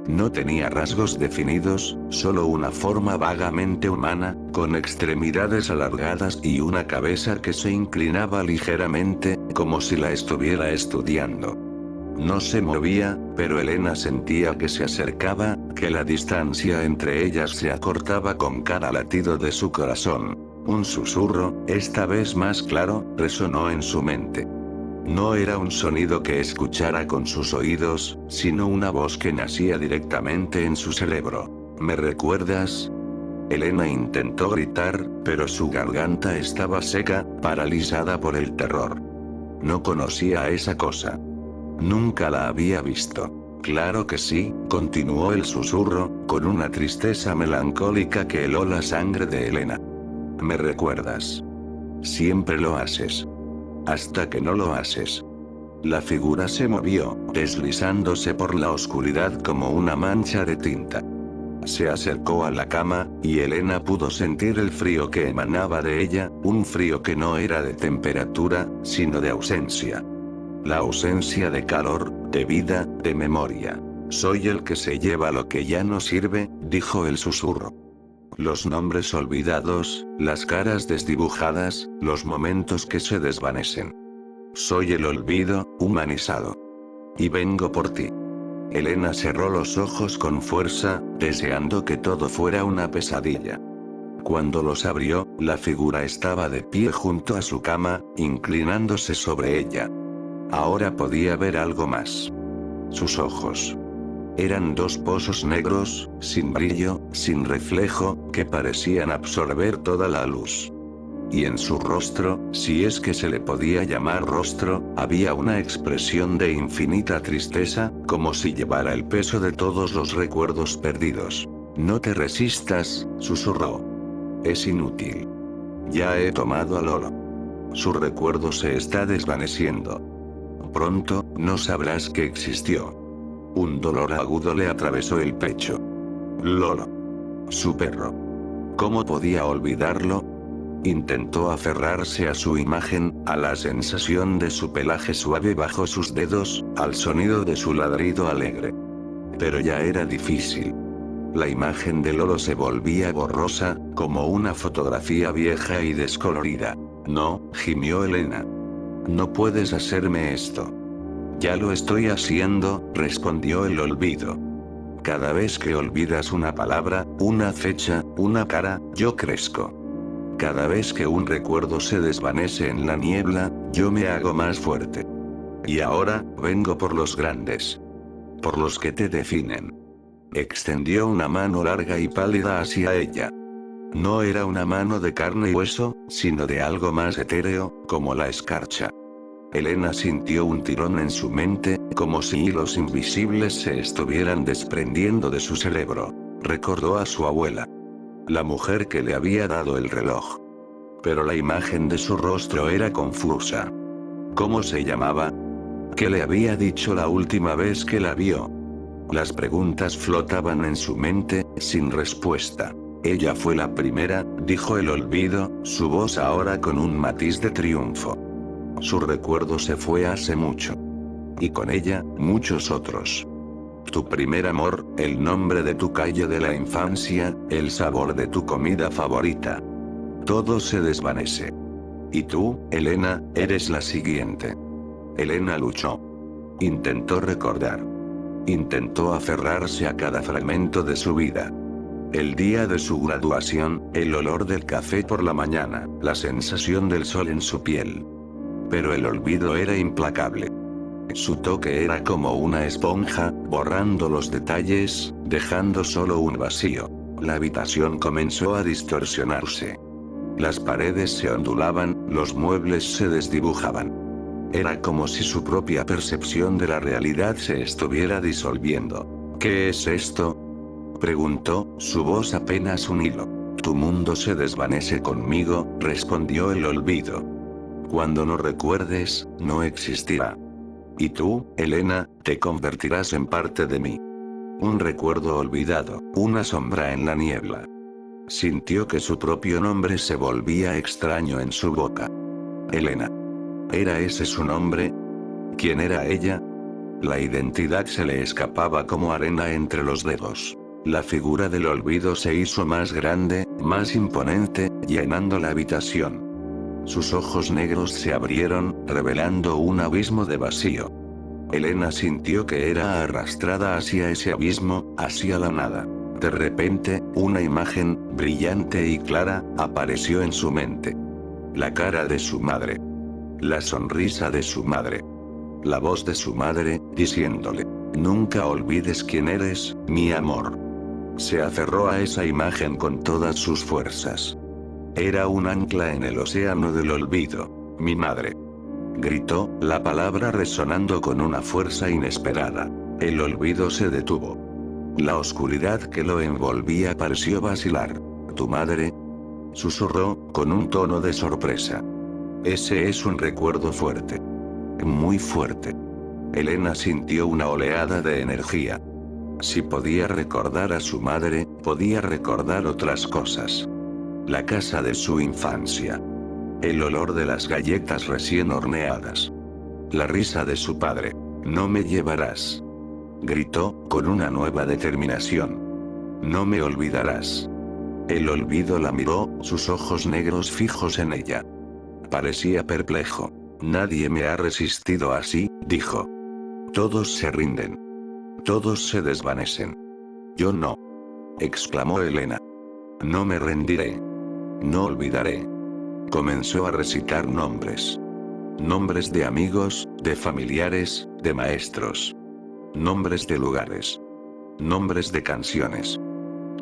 No tenía rasgos definidos, solo una forma vagamente humana, con extremidades alargadas y una cabeza que se inclinaba ligeramente, como si la estuviera estudiando. No se movía, pero Elena sentía que se acercaba, que la distancia entre ellas se acortaba con cada latido de su corazón. Un susurro, esta vez más claro, resonó en su mente. No era un sonido que escuchara con sus oídos, sino una voz que nacía directamente en su cerebro. ¿Me recuerdas? Elena intentó gritar, pero su garganta estaba seca, paralizada por el terror. No conocía a esa cosa. Nunca la había visto. Claro que sí, continuó el susurro, con una tristeza melancólica que heló la sangre de Elena. ¿Me recuerdas? Siempre lo haces. Hasta que no lo haces. La figura se movió, deslizándose por la oscuridad como una mancha de tinta. Se acercó a la cama, y Elena pudo sentir el frío que emanaba de ella, un frío que no era de temperatura, sino de ausencia. La ausencia de calor, de vida, de memoria. Soy el que se lleva lo que ya no sirve, dijo el susurro. Los nombres olvidados, las caras desdibujadas, los momentos que se desvanecen. Soy el olvido, humanizado. Y vengo por ti. Elena cerró los ojos con fuerza, deseando que todo fuera una pesadilla. Cuando los abrió, la figura estaba de pie junto a su cama, inclinándose sobre ella. Ahora podía ver algo más. Sus ojos. Eran dos pozos negros, sin brillo, sin reflejo, que parecían absorber toda la luz. Y en su rostro, si es que se le podía llamar rostro, había una expresión de infinita tristeza, como si llevara el peso de todos los recuerdos perdidos. No te resistas, susurró. Es inútil. Ya he tomado a Lolo. Su recuerdo se está desvaneciendo. Pronto, no sabrás que existió. Un dolor agudo le atravesó el pecho. Lolo. Su perro. ¿Cómo podía olvidarlo? Intentó aferrarse a su imagen, a la sensación de su pelaje suave bajo sus dedos, al sonido de su ladrido alegre. Pero ya era difícil. La imagen de Lolo se volvía borrosa, como una fotografía vieja y descolorida. No, gimió Elena. No puedes hacerme esto. Ya lo estoy haciendo, respondió el olvido. Cada vez que olvidas una palabra, una fecha, una cara, yo crezco. Cada vez que un recuerdo se desvanece en la niebla, yo me hago más fuerte. Y ahora, vengo por los grandes. Por los que te definen. Extendió una mano larga y pálida hacia ella. No era una mano de carne y hueso, sino de algo más etéreo, como la escarcha. Elena sintió un tirón en su mente, como si hilos invisibles se estuvieran desprendiendo de su cerebro. Recordó a su abuela. La mujer que le había dado el reloj. Pero la imagen de su rostro era confusa. ¿Cómo se llamaba? ¿Qué le había dicho la última vez que la vio? Las preguntas flotaban en su mente, sin respuesta. Ella fue la primera, dijo el olvido, su voz ahora con un matiz de triunfo. Su recuerdo se fue hace mucho. Y con ella, muchos otros. Tu primer amor, el nombre de tu calle de la infancia, el sabor de tu comida favorita. Todo se desvanece. Y tú, Elena, eres la siguiente. Elena luchó. Intentó recordar. Intentó aferrarse a cada fragmento de su vida. El día de su graduación, el olor del café por la mañana, la sensación del sol en su piel. Pero el olvido era implacable. Su toque era como una esponja, borrando los detalles, dejando solo un vacío. La habitación comenzó a distorsionarse. Las paredes se ondulaban, los muebles se desdibujaban. Era como si su propia percepción de la realidad se estuviera disolviendo. ¿Qué es esto?, preguntó, su voz apenas un hilo. Tu mundo se desvanece conmigo, respondió el olvido. Cuando no recuerdes, no existirá. Y tú, Elena, te convertirás en parte de mí. Un recuerdo olvidado, una sombra en la niebla. Sintió que su propio nombre se volvía extraño en su boca. Elena. ¿Era ese su nombre? ¿Quién era ella? La identidad se le escapaba como arena entre los dedos. La figura del olvido se hizo más grande, más imponente, llenando la habitación. Sus ojos negros se abrieron, revelando un abismo de vacío. Elena sintió que era arrastrada hacia ese abismo, hacia la nada. De repente, una imagen, brillante y clara, apareció en su mente. La cara de su madre. La sonrisa de su madre. La voz de su madre, diciéndole: nunca olvides quién eres, mi amor. Se aferró a esa imagen con todas sus fuerzas. Era un ancla en el océano del olvido. Mi madre. Gritó, la palabra resonando con una fuerza inesperada. El olvido se detuvo. La oscuridad que lo envolvía pareció vacilar. ¿Tu madre?, susurró, con un tono de sorpresa. Ese es un recuerdo fuerte. Muy fuerte. Elena sintió una oleada de energía. Si podía recordar a su madre, podía recordar otras cosas. La casa de su infancia. El olor de las galletas recién horneadas. La risa de su padre. No me llevarás. Gritó, con una nueva determinación. No me olvidarás. El olvido la miró, sus ojos negros fijos en ella. Parecía perplejo. Nadie me ha resistido así, dijo. Todos se rinden. Todos se desvanecen. Yo no. Exclamó Elena. No me rendiré. No olvidaré. Comenzó a recitar nombres. Nombres de amigos, de familiares, de maestros. Nombres de lugares. nombres de canciones.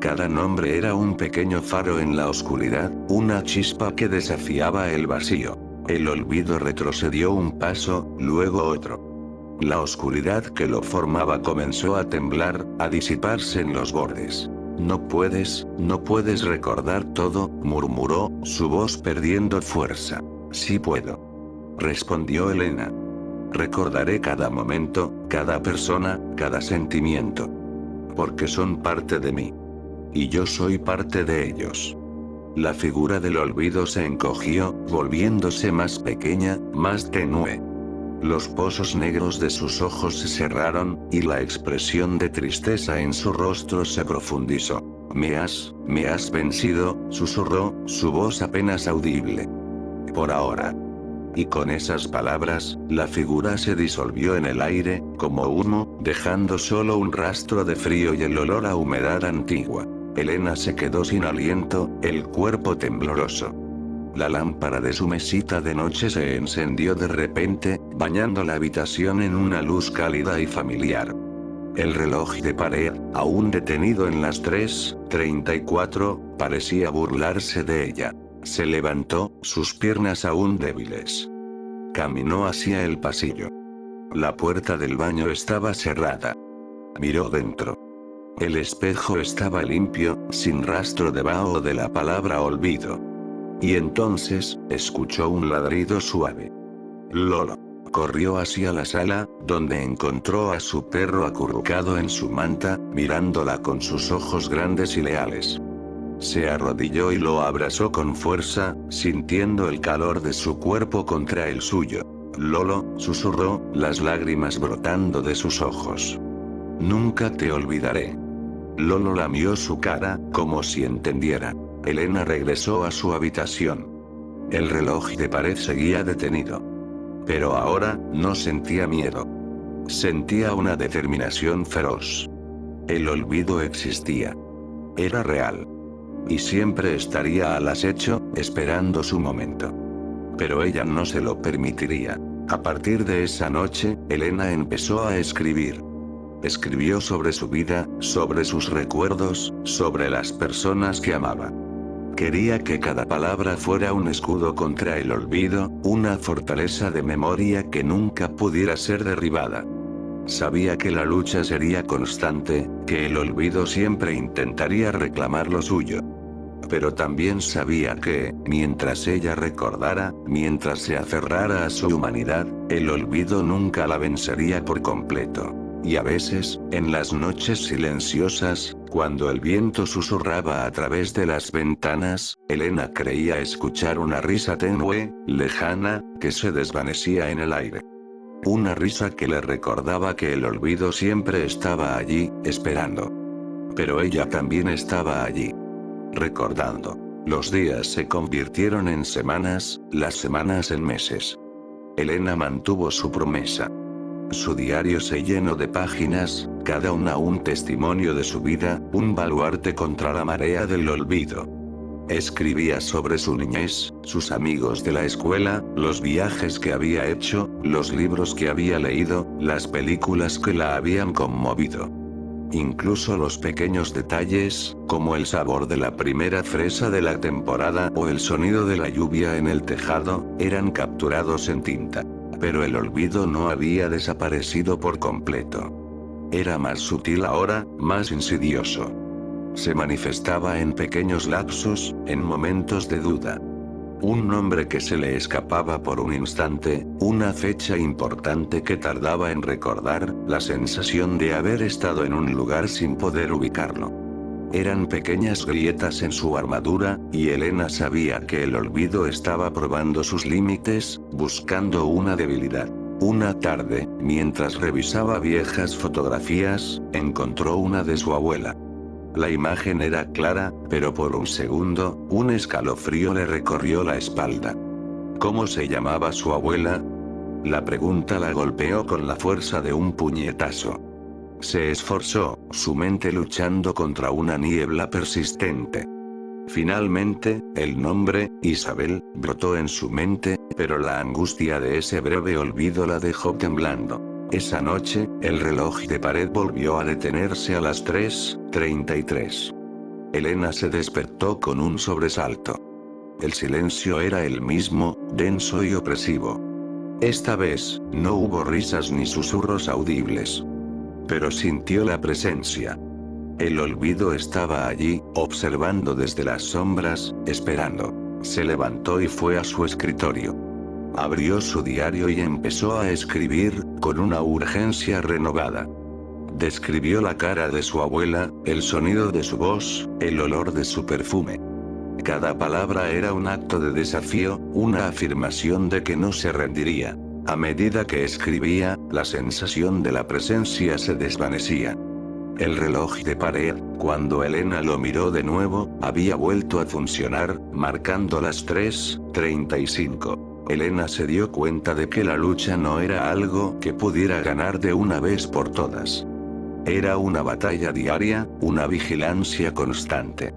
Cada nombre era un pequeño faro en la oscuridad, una chispa que desafiaba el vacío. El olvido retrocedió un paso, luego otro. La oscuridad que lo formaba comenzó a temblar, a disiparse en los bordes. No puedes recordar todo, murmuró, su voz perdiendo fuerza. Sí puedo, respondió Elena. Recordaré cada momento, cada persona, cada sentimiento. Porque son parte de mí. Y yo soy parte de ellos. La figura del olvido se encogió, volviéndose más pequeña, más tenue. Los pozos negros de sus ojos se cerraron, y la expresión de tristeza en su rostro se profundizó. Me has vencido, susurró, su voz apenas audible. Por ahora. Y con esas palabras, la figura se disolvió en el aire, como humo, dejando solo un rastro de frío y el olor a humedad antigua. Elena se quedó sin aliento, el cuerpo tembloroso. La lámpara de su mesita de noche se encendió de repente, bañando la habitación en una luz cálida y familiar. El reloj de pared, aún detenido en las 3:34, parecía burlarse de ella. Se levantó, sus piernas aún débiles. Caminó hacia el pasillo. La puerta del baño estaba cerrada. Miró dentro. El espejo estaba limpio, sin rastro de vaho de la palabra olvido. Y entonces, escuchó un ladrido suave. Lolo. Corrió hacia la sala, donde encontró a su perro acurrucado en su manta, mirándola con sus ojos grandes y leales. Se arrodilló y lo abrazó con fuerza, sintiendo el calor de su cuerpo contra el suyo. Lolo, susurró, las lágrimas brotando de sus ojos. Nunca te olvidaré. Lolo lamió su cara, como si entendiera. Elena regresó a su habitación. El reloj de pared seguía detenido. Pero ahora, no sentía miedo. Sentía una determinación feroz. El olvido existía. Era real. Y siempre estaría al acecho, esperando su momento. Pero ella no se lo permitiría. A partir de esa noche, Elena empezó a escribir. Escribió sobre su vida, sobre sus recuerdos, sobre las personas que amaba. Quería que cada palabra fuera un escudo contra el olvido, una fortaleza de memoria que nunca pudiera ser derribada. Sabía que la lucha sería constante, que el olvido siempre intentaría reclamar lo suyo. Pero también sabía que, mientras ella recordara, mientras se aferrara a su humanidad, el olvido nunca la vencería por completo. Y a veces, en las noches silenciosas, cuando el viento susurraba a través de las ventanas, Elena creía escuchar una risa tenue, lejana, que se desvanecía en el aire. Una risa que le recordaba que el olvido siempre estaba allí, esperando. Pero ella también estaba allí. Recordando. Los días se convirtieron en semanas, las semanas en meses. Elena mantuvo su promesa. Su diario se llenó de páginas, cada una un testimonio de su vida, un baluarte contra la marea del olvido. Escribía sobre su niñez, sus amigos de la escuela, los viajes que había hecho, los libros que había leído, las películas que la habían conmovido. Incluso los pequeños detalles, como el sabor de la primera fresa de la temporada o el sonido de la lluvia en el tejado, eran capturados en tinta. Pero el olvido no había desaparecido por completo. Era más sutil ahora, más insidioso. Se manifestaba en pequeños lapsos, en momentos de duda. Un nombre que se le escapaba por un instante, una fecha importante que tardaba en recordar, la sensación de haber estado en un lugar sin poder ubicarlo. Eran pequeñas grietas en su armadura, y Elena sabía que el olvido estaba probando sus límites, buscando una debilidad. Una tarde, mientras revisaba viejas fotografías, encontró una de su abuela. La imagen era clara, pero por un segundo, un escalofrío le recorrió la espalda. ¿Cómo se llamaba su abuela? La pregunta la golpeó con la fuerza de un puñetazo. Se esforzó, su mente luchando contra una niebla persistente. Finalmente, el nombre, Isabel, brotó en su mente, pero la angustia de ese breve olvido la dejó temblando. Esa noche, el reloj de pared volvió a detenerse a las 3:33. Elena se despertó con un sobresalto. El silencio era el mismo, denso y opresivo. Esta vez, no hubo risas ni susurros audibles. Pero sintió la presencia. El olvido estaba allí, observando desde las sombras, esperando. Se levantó y fue a su escritorio. Abrió su diario y empezó a escribir, con una urgencia renovada. Describió la cara de su abuela, el sonido de su voz, el olor de su perfume. Cada palabra era un acto de desafío, una afirmación de que no se rendiría. A medida que escribía, la sensación de la presencia se desvanecía. El reloj de pared, cuando Elena lo miró de nuevo, había vuelto a funcionar, marcando las 3:35. Elena se dio cuenta de que la lucha no era algo que pudiera ganar de una vez por todas. Era una batalla diaria, una vigilancia constante.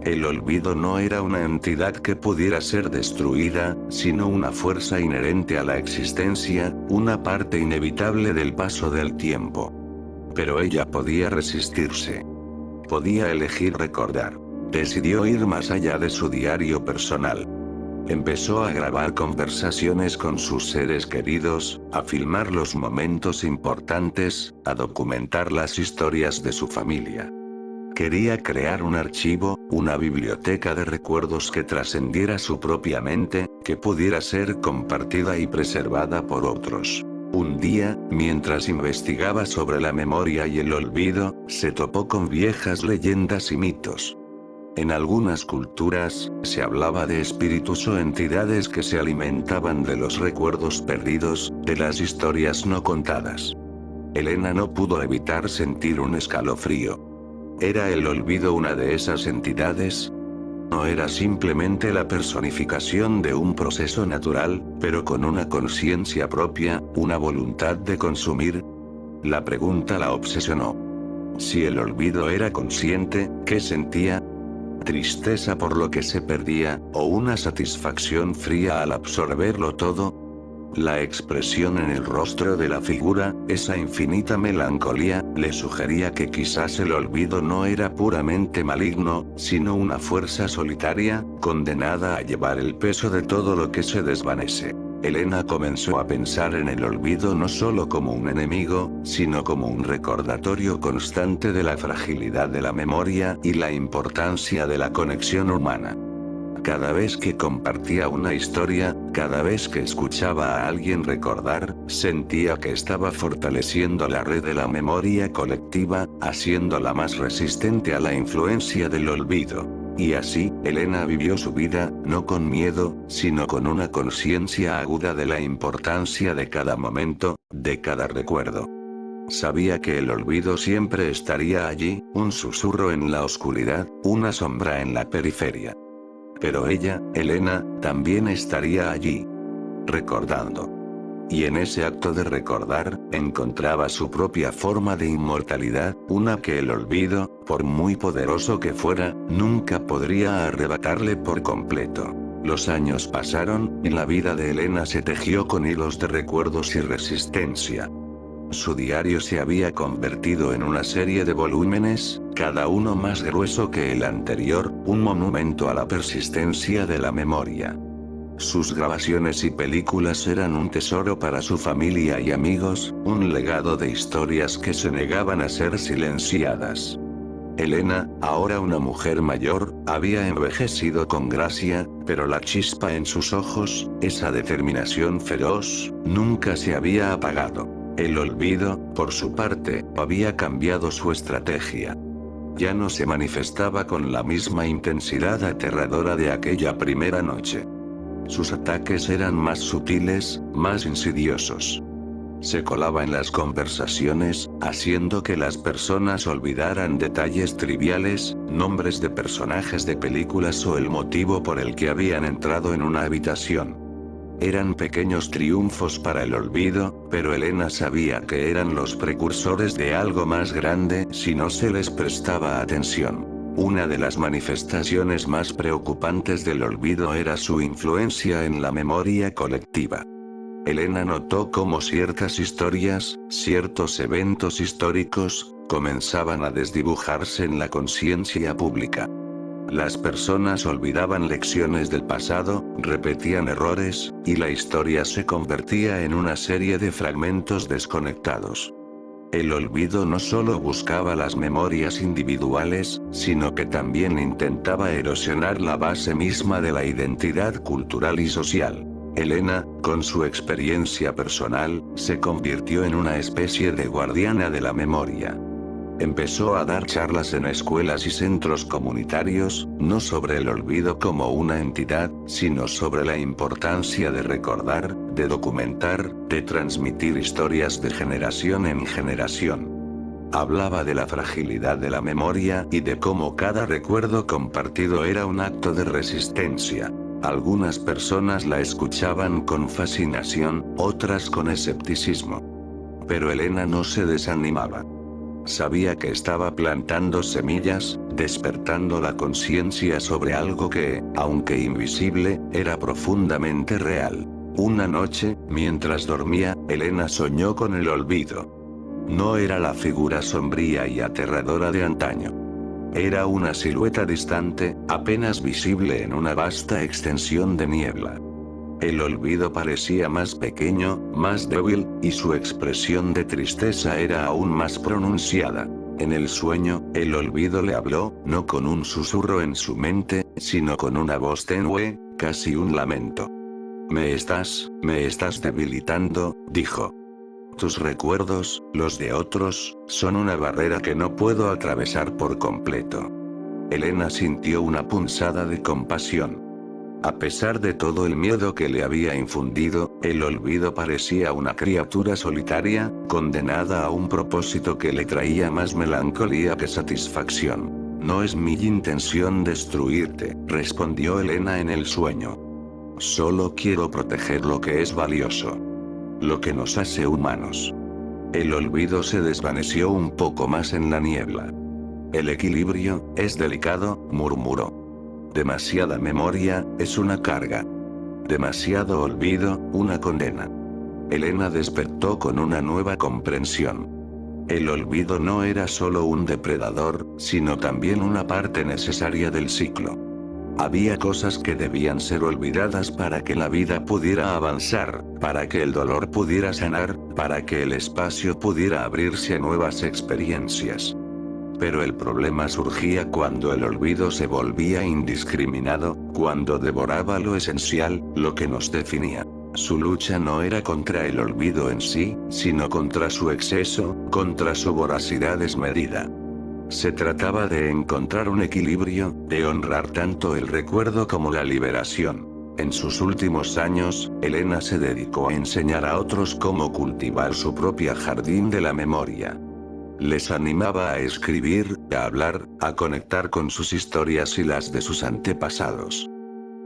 El olvido no era una entidad que pudiera ser destruida, sino una fuerza inherente a la existencia, una parte inevitable del paso del tiempo. Pero ella podía resistirse. Podía elegir recordar. Decidió ir más allá de su diario personal. Empezó a grabar conversaciones con sus seres queridos, a filmar los momentos importantes, a documentar las historias de su familia. Quería crear un archivo, una biblioteca de recuerdos que trascendiera su propia mente, que pudiera ser compartida y preservada por otros. Un día, mientras investigaba sobre la memoria y el olvido, se topó con viejas leyendas y mitos. En algunas culturas, se hablaba de espíritus o entidades que se alimentaban de los recuerdos perdidos, de las historias no contadas. Elena no pudo evitar sentir un escalofrío. ¿Era el olvido una de esas entidades? No era simplemente la personificación de un proceso natural, pero con una conciencia propia, una voluntad de consumir. La pregunta la obsesionó. Si el olvido era consciente, ¿qué sentía? ¿Tristeza por lo que se perdía, o una satisfacción fría al absorberlo todo? La expresión en el rostro de la figura, esa infinita melancolía, le sugería que quizás el olvido no era puramente maligno, sino una fuerza solitaria, condenada a llevar el peso de todo lo que se desvanece. Elena comenzó a pensar en el olvido no solo como un enemigo, sino como un recordatorio constante de la fragilidad de la memoria y la importancia de la conexión humana. Cada vez que compartía una historia, cada vez que escuchaba a alguien recordar, sentía que estaba fortaleciendo la red de la memoria colectiva, haciéndola más resistente a la influencia del olvido. Y así, Elena vivió su vida, no con miedo, sino con una conciencia aguda de la importancia de cada momento, de cada recuerdo. Sabía que el olvido siempre estaría allí, un susurro en la oscuridad, una sombra en la periferia. Pero ella, Elena, también estaría allí. Recordando. Y en ese acto de recordar, encontraba su propia forma de inmortalidad, una que el olvido, por muy poderoso que fuera, nunca podría arrebatarle por completo. Los años pasaron, y la vida de Elena se tejió con hilos de recuerdos y resistencia. Su diario se había convertido en una serie de volúmenes, cada uno más grueso que el anterior, un monumento a la persistencia de la memoria. Sus grabaciones y películas eran un tesoro para su familia y amigos, un legado de historias que se negaban a ser silenciadas. Elena, ahora una mujer mayor, había envejecido con gracia, pero la chispa en sus ojos, esa determinación feroz, nunca se había apagado. El olvido, por su parte, había cambiado su estrategia. Ya no se manifestaba con la misma intensidad aterradora de aquella primera noche. Sus ataques eran más sutiles, más insidiosos. Se colaba en las conversaciones, haciendo que las personas olvidaran detalles triviales, nombres de personajes de películas o el motivo por el que habían entrado en una habitación. Eran pequeños triunfos para el olvido, pero Elena sabía que eran los precursores de algo más grande si no se les prestaba atención. Una de las manifestaciones más preocupantes del olvido era su influencia en la memoria colectiva. Elena notó cómo ciertas historias, ciertos eventos históricos, comenzaban a desdibujarse en la conciencia pública. Las personas olvidaban lecciones del pasado, repetían errores, y la historia se convertía en una serie de fragmentos desconectados. El olvido no solo buscaba las memorias individuales, sino que también intentaba erosionar la base misma de la identidad cultural y social. Elena, con su experiencia personal, se convirtió en una especie de guardiana de la memoria. Empezó a dar charlas en escuelas y centros comunitarios, no sobre el olvido como una entidad, sino sobre la importancia de recordar, de documentar, de transmitir historias de generación en generación. Hablaba de la fragilidad de la memoria y de cómo cada recuerdo compartido era un acto de resistencia. Algunas personas la escuchaban con fascinación, otras con escepticismo. Pero Elena no se desanimaba. Sabía que estaba plantando semillas, despertando la conciencia sobre algo que, aunque invisible, era profundamente real. Una noche, mientras dormía, Elena soñó con el olvido. No era la figura sombría y aterradora de antaño. Era una silueta distante, apenas visible en una vasta extensión de niebla. El olvido parecía más pequeño, más débil, y su expresión de tristeza era aún más pronunciada. En el sueño, el olvido le habló, no con un susurro en su mente, sino con una voz tenue, casi un lamento. Me estás debilitando, dijo. Tus recuerdos, los de otros, son una barrera que no puedo atravesar por completo. Elena sintió una punzada de compasión. A pesar de todo el miedo que le había infundido, el olvido parecía una criatura solitaria, condenada a un propósito que le traía más melancolía que satisfacción. No es mi intención destruirte, respondió Elena en el sueño. Solo quiero proteger lo que es valioso. Lo que nos hace humanos. El olvido se desvaneció un poco más en la niebla. El equilibrio, es delicado, murmuró. Demasiada memoria, es una carga. Demasiado olvido, una condena. Elena despertó con una nueva comprensión. El olvido no era solo un depredador, sino también una parte necesaria del ciclo. Había cosas que debían ser olvidadas para que la vida pudiera avanzar, para que el dolor pudiera sanar, para que el espacio pudiera abrirse a nuevas experiencias. Pero el problema surgía cuando el olvido se volvía indiscriminado, cuando devoraba lo esencial, lo que nos definía. Su lucha no era contra el olvido en sí, sino contra su exceso, contra su voracidad desmedida. Se trataba de encontrar un equilibrio, de honrar tanto el recuerdo como la liberación. En sus últimos años, Elena se dedicó a enseñar a otros cómo cultivar su propio jardín de la memoria. Les animaba a escribir, a hablar, a conectar con sus historias y las de sus antepasados.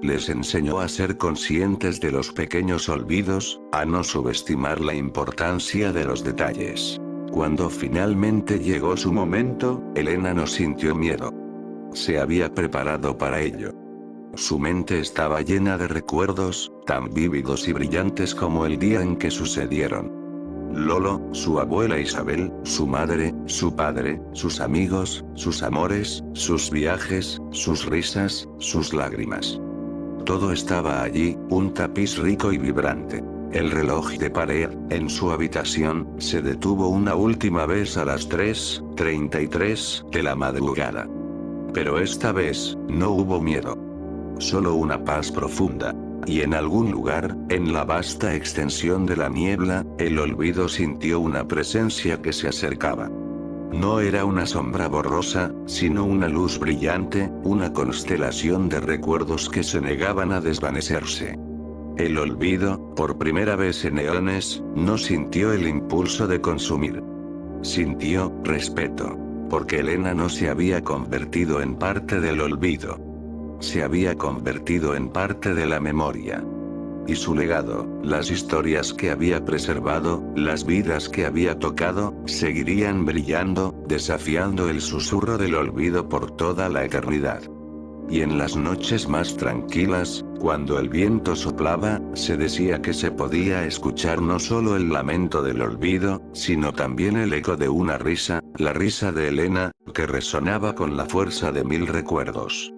Les enseñó a ser conscientes de los pequeños olvidos, a no subestimar la importancia de los detalles. Cuando finalmente llegó su momento, Elena no sintió miedo. Se había preparado para ello. Su mente estaba llena de recuerdos, tan vívidos y brillantes como el día en que sucedieron. Lolo, su abuela Isabel, su madre, su padre, sus amigos, sus amores, sus viajes, sus risas, sus lágrimas. Todo estaba allí, un tapiz rico y vibrante. El reloj de pared, en su habitación, se detuvo una última vez a las 3:33 de la madrugada. Pero esta vez, no hubo miedo. Solo una paz profunda. Y en algún lugar, en la vasta extensión de la niebla, el olvido sintió una presencia que se acercaba. No era una sombra borrosa, sino una luz brillante, una constelación de recuerdos que se negaban a desvanecerse. El olvido, por primera vez en eones, no sintió el impulso de consumir. Sintió respeto. Porque Elena no se había convertido en parte del olvido. Se había convertido en parte de la memoria. Y su legado, las historias que había preservado, las vidas que había tocado, seguirían brillando, desafiando el susurro del olvido por toda la eternidad. Y en las noches más tranquilas, cuando el viento soplaba, se decía que se podía escuchar no solo el lamento del olvido, sino también el eco de una risa, la risa de Elena, que resonaba con la fuerza de 1000 recuerdos.